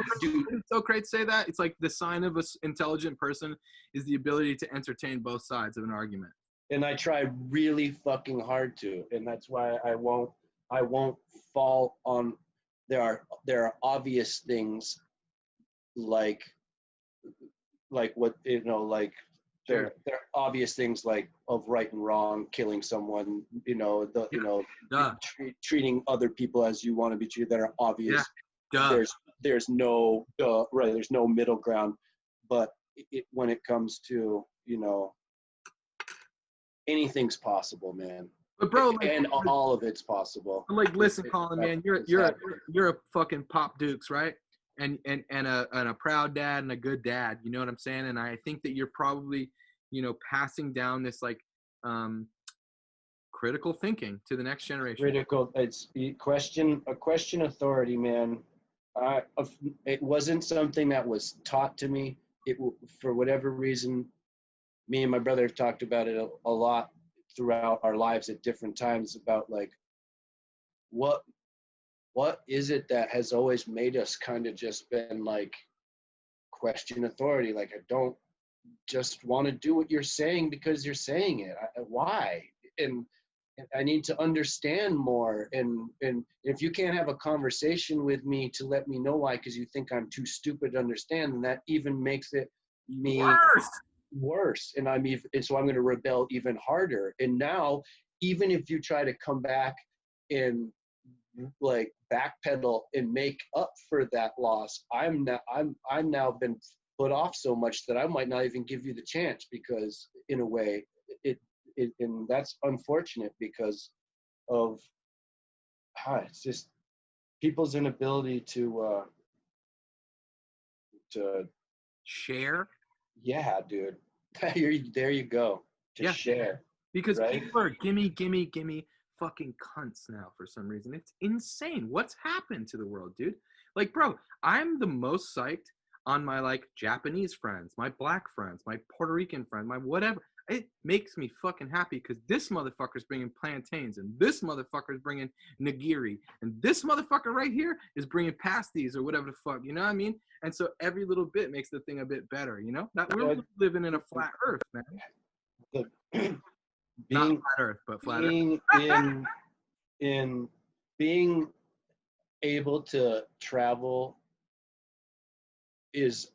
Socrates say that? It's like the sign of an intelligent person is the ability to entertain both sides of an argument. And I try really fucking hard to, and that's why I won't fall on. There are obvious things like what, you know, like there are obvious things like of right and wrong, killing someone, you know, treating other people as you want to be treated, that are obvious. There's no there's no middle ground. But when it comes to, you know, anything's possible, man. But bro, like, and all of it's possible. Like, listen, Colin, man, you're a fucking Pop Dukes, right? And a proud dad and a good dad, you know what I'm saying? And I think that you're probably, you know, passing down this like critical thinking to the next generation. It's question authority, man. It wasn't something that was taught to me. For whatever reason, me and my brother have talked about it a lot throughout our lives at different times, about like what is it that has always made us kind of just been like, question authority? Like, I don't just want to do what you're saying because you're saying it. Why? And I need to understand more. And if you can't have a conversation with me to let me know why, because you think I'm too stupid to understand, then that even makes it me worse. worse. And so I'm going to rebel even harder. And now, even if you try to come back and like backpedal and make up for that loss, I'm now been put off so much that I might not even give you the chance, because in a way and that's unfortunate because of it's just people's inability to Share. yeah, dude. There you go. To Yeah. share. Because Right? people are gimme fucking cunts now for some reason. It's insane. What's happened to the world, dude? Like, bro, I'm the most psyched on my like Japanese friends, my black friends, my Puerto Rican friends, my whatever. It makes me fucking happy because this motherfucker's bringing plantains, and this motherfucker's bringing nigiri, and this motherfucker right here is bringing pasties or whatever the fuck. You know what I mean? And so every little bit makes the thing a bit better. You know, that we're living in a flat Earth, man. The, Not being flat Earth, but flat Earth. being in being able to travel is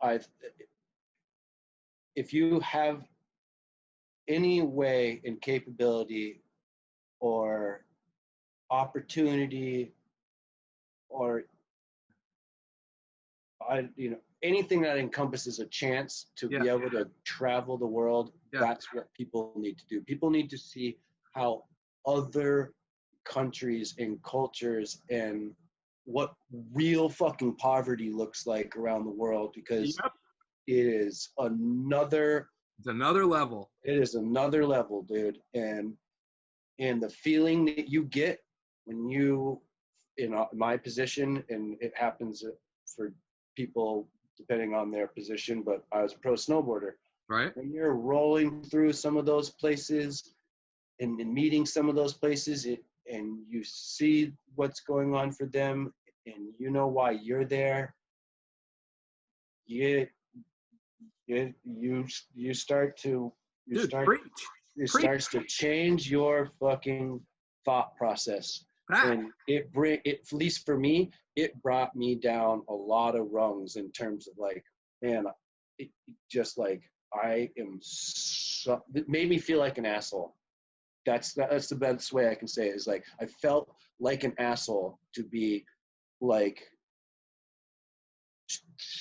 if you have any way and capability or opportunity or anything that encompasses a chance to Yeah. be able to travel the world, Yeah. that's what people need to do. People need to see how other countries and cultures and what real fucking poverty looks like around the world, because Yep. it's another level. It is another level, dude. And the feeling that you get when you, in my position, and it happens for people depending on their position, but I was a pro snowboarder. Right. When you're rolling through some of those places and meeting some of those places, and you see what's going on for them, and you know why you're there, you start to Preach. it starts to change your fucking thought process. And at least for me, it brought me down a lot of rungs in terms of like, man, it just like it made me feel like an asshole. That's the best way I can say it, is like I felt like an asshole to be like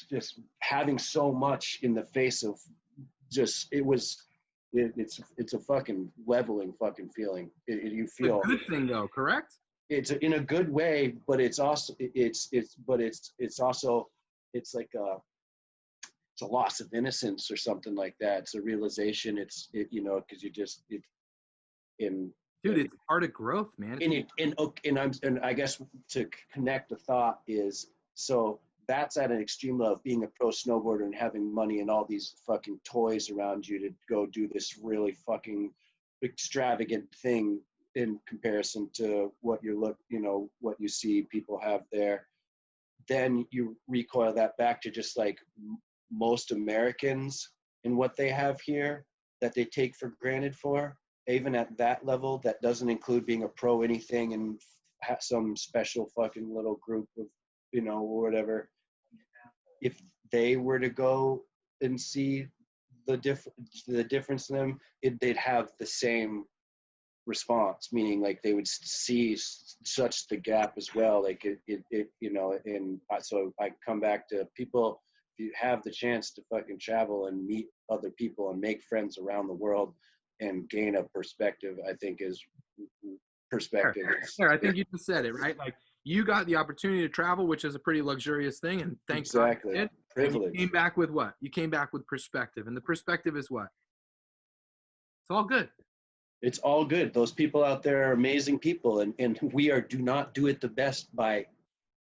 just having so much in the face of just it's a fucking leveling fucking feeling. You feel it's a good thing though, correct? It's in a good way, but it's also it's also it's like it's a loss of innocence or something like that. It's a realization. Because you just in dude, it's part of growth, man. And I guess to connect the thought is, so that's at an extreme level of being a pro snowboarder and having money and all these fucking toys around you to go do this really fucking extravagant thing in comparison to what what you see people have there. Then you recoil that back to just like most Americans and what they have here that they take for granted for. Even at that level, that doesn't include being a pro anything and some special fucking little group of, or whatever. If they were to go and see the difference in them, they'd have the same response, meaning like they would see such the gap as well. Like and so I come back to people. If you have the chance to fucking travel and meet other people and make friends around the world and gain a perspective, I think is perspective. Sure, I think you just said it, right? Like you got the opportunity to travel, which is a pretty luxurious thing, and thank God you did. Privilege. And you came back with what? You came back with perspective, and the perspective is what? It's all good. It's all good. Those people out there are amazing people, and we do not do it the best by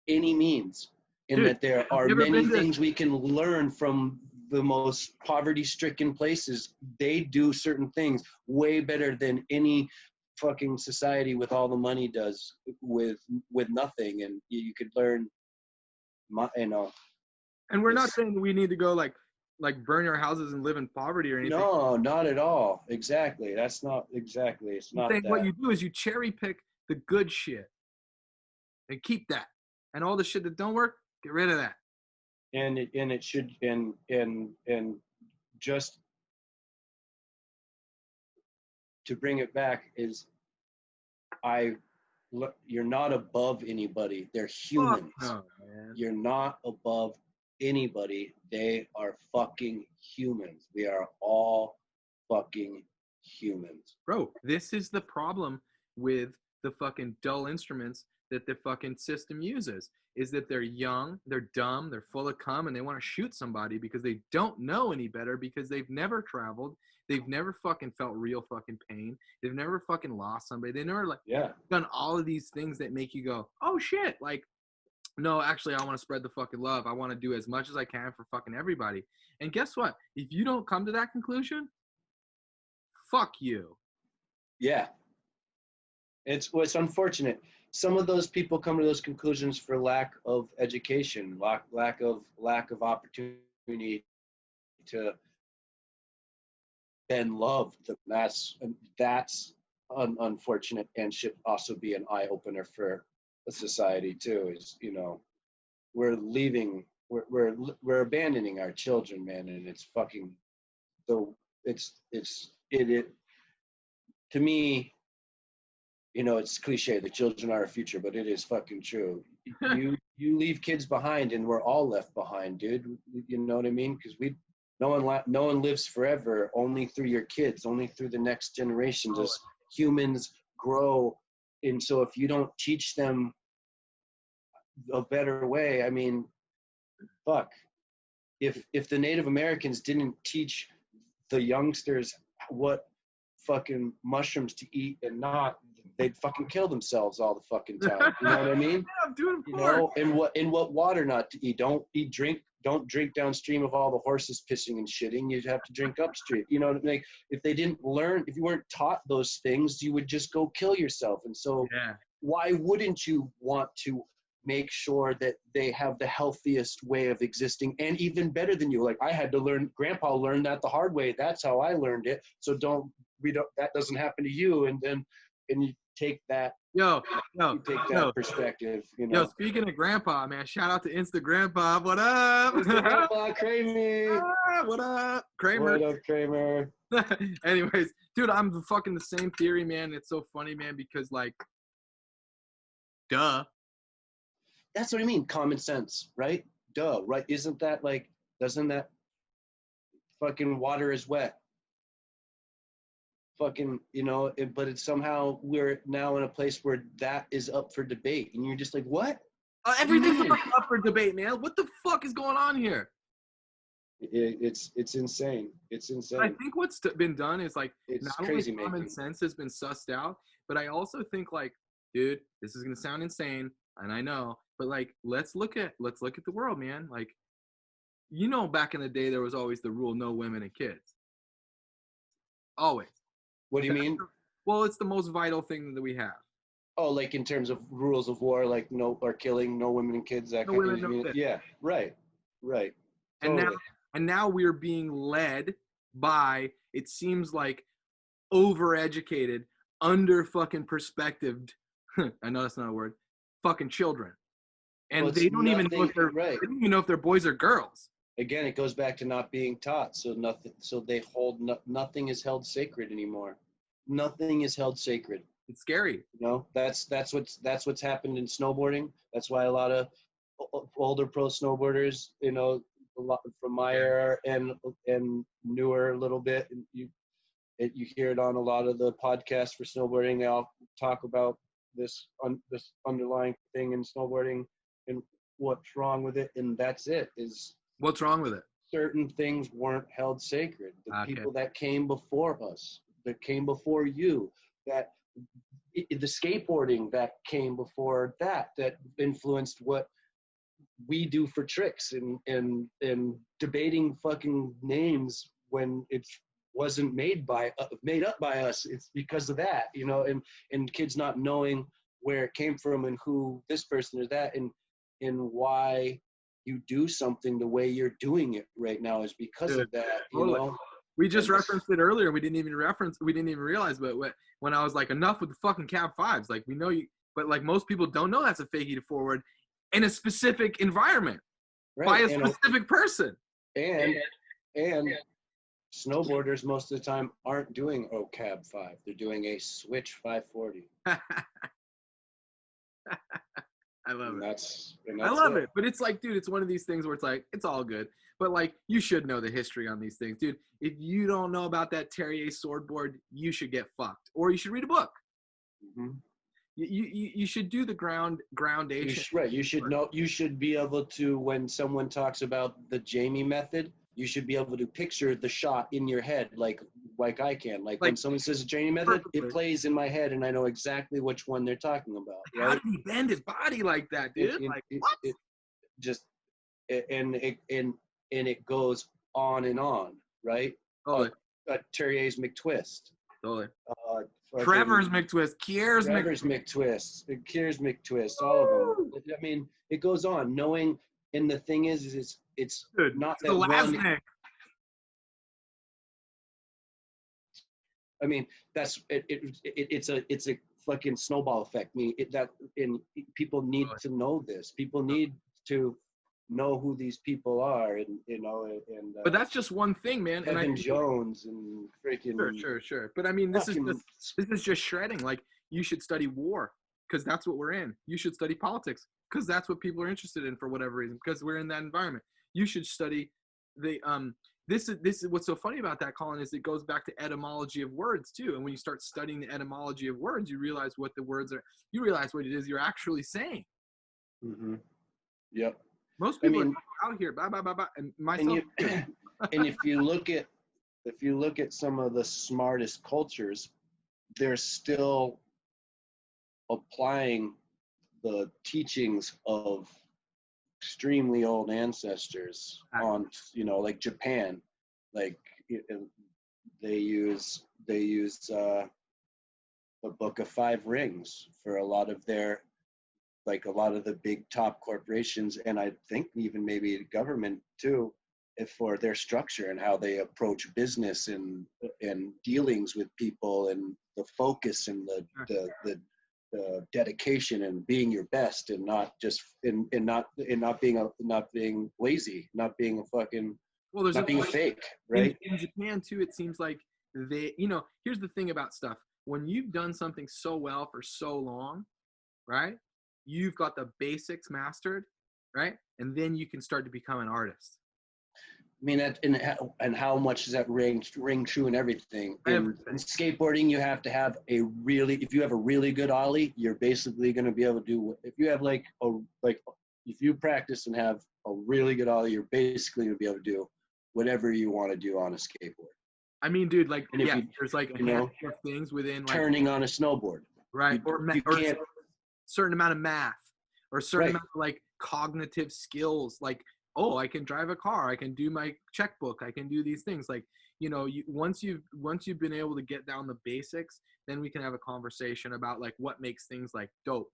any means. In that there are many things we can learn from the most poverty-stricken places. They do certain things way better than any fucking society with all the money does with nothing, and you could learn. And we're not saying we need to go like burn our houses and live in poverty or anything. No, not at all. Exactly. That's not exactly. It's not that. What you do is you cherry pick the good shit and keep that, and all the shit that don't work, get rid of that. And it should and just to bring it back is you're not above anybody. They're humans. No, man. You're not above anybody. They are fucking humans. We are all fucking humans. Bro, this is the problem with the fucking dull instruments that the fucking system uses, is that they're young, they're dumb, they're full of cum, and they want to shoot somebody because they don't know any better, because they've never traveled, they've never fucking felt real fucking pain, they've never fucking lost somebody, they never done all of these things that make you go, oh shit, like, no, actually, I want to spread the fucking love. I want to do as much as I can for fucking everybody. And guess what? If you don't come to that conclusion, fuck you. Yeah. It's unfortunate. Some of those people come to those conclusions for lack of education, lack of opportunity to then love. That's unfortunate, and should also be an eye opener for the society too. Is, you know, we're abandoning our children, man, and it's fucking it to me. You know, it's cliche, the children are our future, but it is fucking true. You leave kids behind, and we're all left behind, dude. You know what I mean? Because no one lives forever, only through your kids, only through the next generation. Just humans grow. And so if you don't teach them a better way, I mean, fuck. If the Native Americans didn't teach the youngsters what fucking mushrooms to eat and not, they'd fucking kill themselves all the fucking time. You know what I mean? Yeah, dude, of you course. know, and what water not to eat. Don't drink downstream of all the horses pissing and shitting. You'd have to drink upstream. You know what I mean? If they didn't learn, if you weren't taught those things, you would just go kill yourself. And so why wouldn't you want to make sure that they have the healthiest way of existing, and even better than you? Like, I had to learn, Grandpa learned that the hard way. That's how I learned it. So that doesn't happen to you. And you take that perspective, you know. Yo, speaking of Grandpa, man, shout out to Insta Grandpa. What up? Insta Grandpa Kramer. What up, Kramer? What up, Kramer? Anyways, dude, I'm fucking the same theory, man. It's so funny, man, because like, duh. That's what I mean. Common sense, right? Duh, right? Isn't that like? Doesn't that fucking water is wet? Fucking, you know, but it's somehow we're now in a place where that is up for debate, and you're just like, what? Everything's up for debate, man. What the fuck is going on here? It's insane. It's insane. I think what's been done is like, it's not crazy. Only common sense has been sussed out, but I also think like, dude, this is gonna sound insane, and I know, but like, let's look at the world, man. Like, you know, back in the day, there was always the rule: no women and kids. Always. What do you mean? Well, it's the most vital thing that we have. Oh, like in terms of rules of war, like killing, no women and kids, that kind of thing. Yeah, right. Totally. And now we're being led by, it seems like, overeducated, under fucking perspectived, I know that's not a word, fucking children. And they don't even know if they don't even know if they're boys or girls. Again, it goes back to not being taught. So they hold nothing is held sacred anymore. Nothing is held sacred. It's scary. You know, that's what's happened in snowboarding. That's why a lot of older pro snowboarders, you know, a lot from my era and newer a little bit, and you hear it on a lot of the podcasts for snowboarding. They all talk about this underlying thing in snowboarding and what's wrong with it, and that's it. What's wrong with it? Certain things weren't held sacred. The people that came before us, that came before you, the skateboarding that came before that influenced what we do for tricks, and debating fucking names when it wasn't made up by us. It's because of that, you know, and kids not knowing where it came from and who this person or that, and why you do something the way you're doing it right now is because of that, you know. We just referenced it earlier. We didn't even realize, but when I was like, enough with the fucking cab fives, like, we know you, but like, most people don't know that's a fakie to forward in a specific environment, by a specific person. And snowboarders most of the time aren't doing OCAB 5. They're doing a switch 540. I love it. And I that's love it. But it's like, dude, it's one of these things where it's like, it's all good. But like, you should know the history on these things, dude. If you don't know about that Terrier swordboard, you should get fucked, or you should read a book. Mm-hmm. You should do the groundation. Right. You should know. You should be able to, when someone talks about the Jamie method, you should be able to picture the shot in your head, like I can. Like when someone says a Jamie method, it plays in my head, and I know exactly which one they're talking about. Right? How did he bend his body like that, dude? What? It goes on and on, right? Totally. Terrier's McTwist. Totally. Trevor's McTwist. Kier's McTwist. All of them. I mean, it goes on. Knowing, and the thing is it's dude, not it's that the last one. thing. I mean, that's it. It's a fucking snowball effect. I mean, people need to know this. People need to know who these people are, and but that's just one thing, man. Evan Jones and freaking sure. But I mean, this is just shredding. Like, you should study war because that's what we're in. You should study politics because that's what people are interested in for whatever reason, because we're in that environment. You should study the this is what's so funny about that, Colin, is it goes back to etymology of words too. And when you start studying the etymology of words, you realize what the words are. You realize what it is you're actually saying. Mm-hmm. Yep. Most people are out here, blah blah blah blah, and myself. And if you look at some of the smartest cultures, they're still applying the teachings of extremely old ancestors on, like Japan, like they use the Book of Five Rings for a lot of their, like a lot of the big top corporations, and I think even maybe the government too, for their structure and how they approach business and dealings with people, and the focus and the dedication and being your best, and not just not being lazy, not being a fucking not being a fake, right? In Japan too, it seems like they, here's the thing about stuff. When you've done something so well for so long, right? You've got the basics mastered, right? And then you can start to become an artist. I mean, and how much does that ring true in everything? In skateboarding, you have to have if you have a really good ollie, you're basically going to be able to do, if you have if you practice and have a really good ollie, you're basically going to be able to do whatever you want to do on a skateboard. I mean, dude, there's like a handful of things within, like turning on a snowboard. Right. Or a certain amount of math, or a certain amount of like cognitive skills, like, oh, I can drive a car, I can do my checkbook, I can do these things. Like, once you've been able to get down the basics, then we can have a conversation about like what makes things like dope,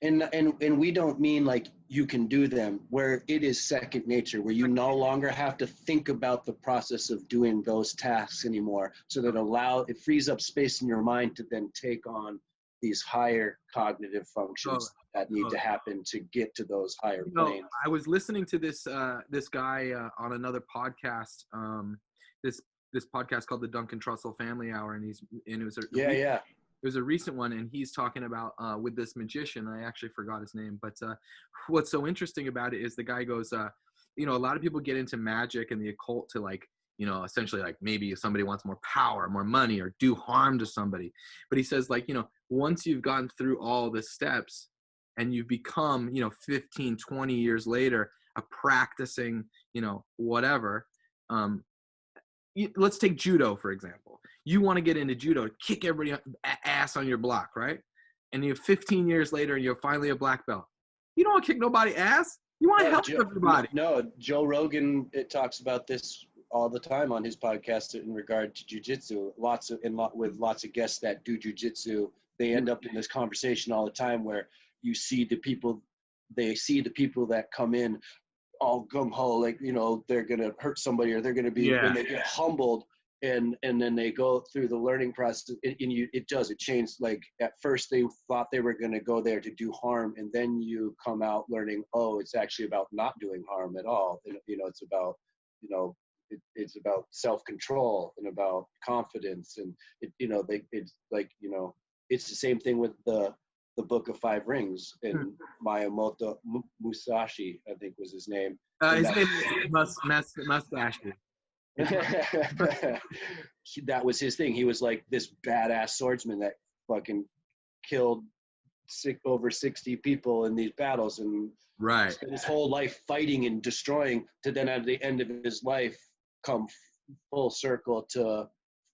And we don't mean like you can do them, where it is second nature, where you no longer have to think about the process of doing those tasks anymore. So that it frees up space in your mind to then take on these higher cognitive functions that need to happen to get to those higher planes. I was listening to this guy on another podcast, this podcast called the Duncan Trussell Family Hour, and it was a recent one, and he's talking about with this magician. I actually forgot his name, but what's so interesting about it is the guy goes, a lot of people get into magic and the occult to like, essentially like maybe if somebody wants more power, more money, or do harm to somebody. But he says, like, once you've gone through all the steps and you've become, 15, 20 years later, a practicing, whatever, let's take judo, for example. You want to get into judo, kick everybody ass on your block, right? And you're 15 years later and you're finally a black belt. You don't want to kick nobody ass. You want to help everybody. No, Joe Rogan talks about this all the time on his podcast in regard to jiu-jitsu. With lots of guests that do jiu-jitsu, they end up in this conversation all the time where they see the people that come in all gung-ho, like, they're going to hurt somebody, or they're going to be, and they get humbled, and then they go through the learning process, and it changes. Like, at first they thought they were going to go there to do harm, and then you come out learning, oh, it's actually about not doing harm at all. It's about, it's about self-control and about confidence, and it's like, it's the same thing with the Book of Five Rings, and Miyamoto Musashi, I think was his name. His name is Mustache. That was his thing. He was like this badass swordsman that fucking killed over 60 people in these battles, and right, spent his whole life fighting and destroying, to then at the end of his life come full circle to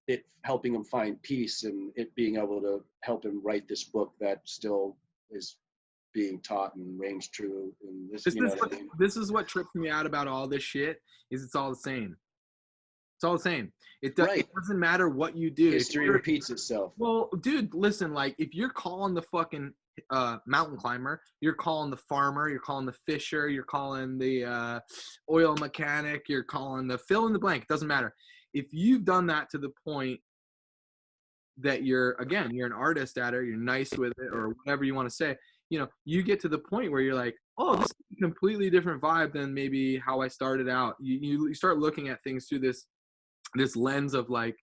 it helping him find peace, and it being able to help him write this book that still is being taught and rings true. And this is what trips me out about all this shit, is it's all the same. It's all the same. It doesn't matter what you do. History repeats itself. Well, dude, listen, like if you're calling the fucking mountain climber, you're calling the farmer, you're calling the fisher, you're calling the oil mechanic, you're calling the fill in the blank, it doesn't matter. If you've done that to the point that you're an artist at it, you're nice with it, or whatever you want to say, you get to the point where you're like, oh, this is a completely different vibe than maybe how I started out. You start looking at things through this lens of like,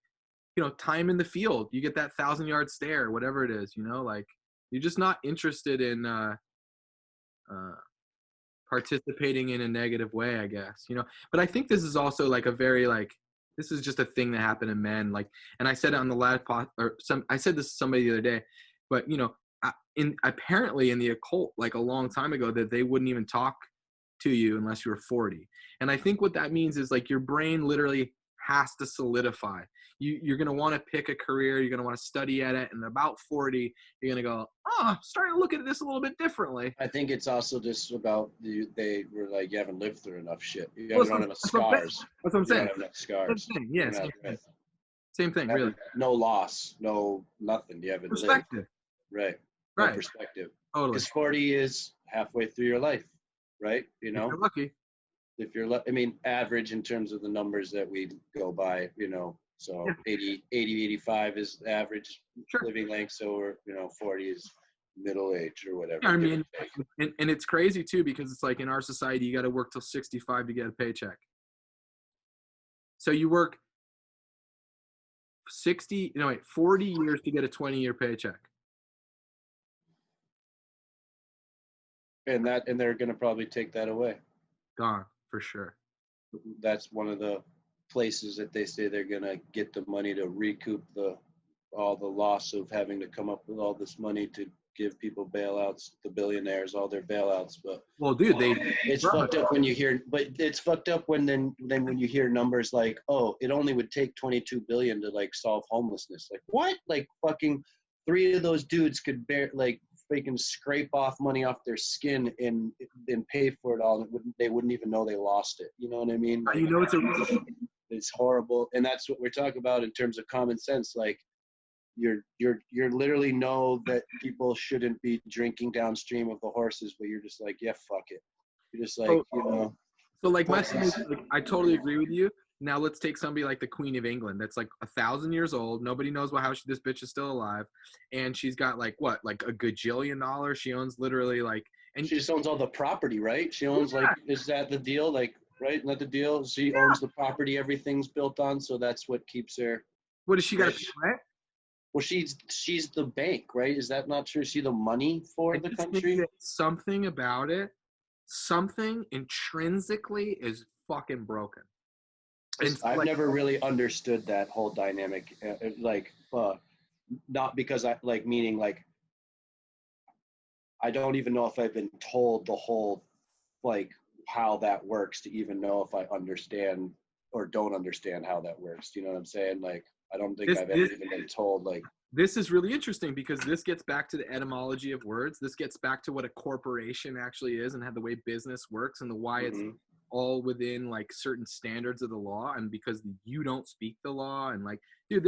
time in the field. You get that 1,000-yard stare, whatever it is, like you're just not interested in participating in a negative way, I guess, But I think this is also like a very like, this is just a thing that happened to men. Like, and I said it on the last I said this to somebody the other day, but apparently in the occult, like a long time ago, that they wouldn't even talk to you unless you were 40. And I think what that means is like your brain literally has to solidify. You're going to want to pick a career. You're going to want to study at it. And about 40, you're going to go, I'm starting to look at this a little bit differently. I think it's also just about they were like, you haven't lived through enough shit. You haven't had enough scars. That's what I'm saying. You don't have enough scars. Same thing. Yeah, same thing, really. No loss, no nothing. You haven't perspective. Lived. Right. No perspective. Totally. Because 40 is halfway through your life, right? If you're lucky. If you're I mean, average in terms of the numbers that we go by, so yeah. 80, 85 is the average living length. So we're, 40 is middle age or whatever. Yeah, I mean, and it's crazy too, because it's like in our society, you got to work till 65 to get a paycheck. So you work 40 years to get a 20-year paycheck. And they're going to probably take that away. Gone, for sure. That's one of the places that they say they're going to get the money to recoup all the loss of having to come up with all this money to give people bailouts, the billionaires, all their bailouts. But well, dude, it's fucked up when you hear, but it's fucked up when then when you hear numbers like, oh, it only would take 22 billion to like solve homelessness. Like what? Like fucking 3 of those dudes could freaking scrape off money off their skin and pay for it all, and they wouldn't even know they lost it. You know what I mean? Like, it's horrible, and that's what we're talking about in terms of common sense. Like, you're literally know that people shouldn't be drinking downstream of the horses, but you're just like, yeah, fuck it. You're just like, So like my thing is, like, I totally agree with you. Now let's take somebody like the Queen of England that's like 1,000 years old. Nobody knows how this bitch is still alive. And she's got like what, like a gajillion dollars. She owns literally like, and she just owns all the property, right? She owns is that the deal? Like, right? Isn't that the deal? She owns the property everything's built on. So that's what keeps her. What does she got to pay rent? Well, she's the bank, right? Is that not true? Is she the money for the country? Something about it, something intrinsically is fucking broken. I've never really understood that whole dynamic, not because I meaning I don't even know if I've been told the whole how that works to even know if I understand or don't understand how that works. Do you know what I'm saying? Like, I don't think I've ever even been told This is really interesting because this gets back to the etymology of words. This gets back to what a corporation actually is and how the way business works and why it's all within certain standards of the law, and because you don't speak the law, and dude,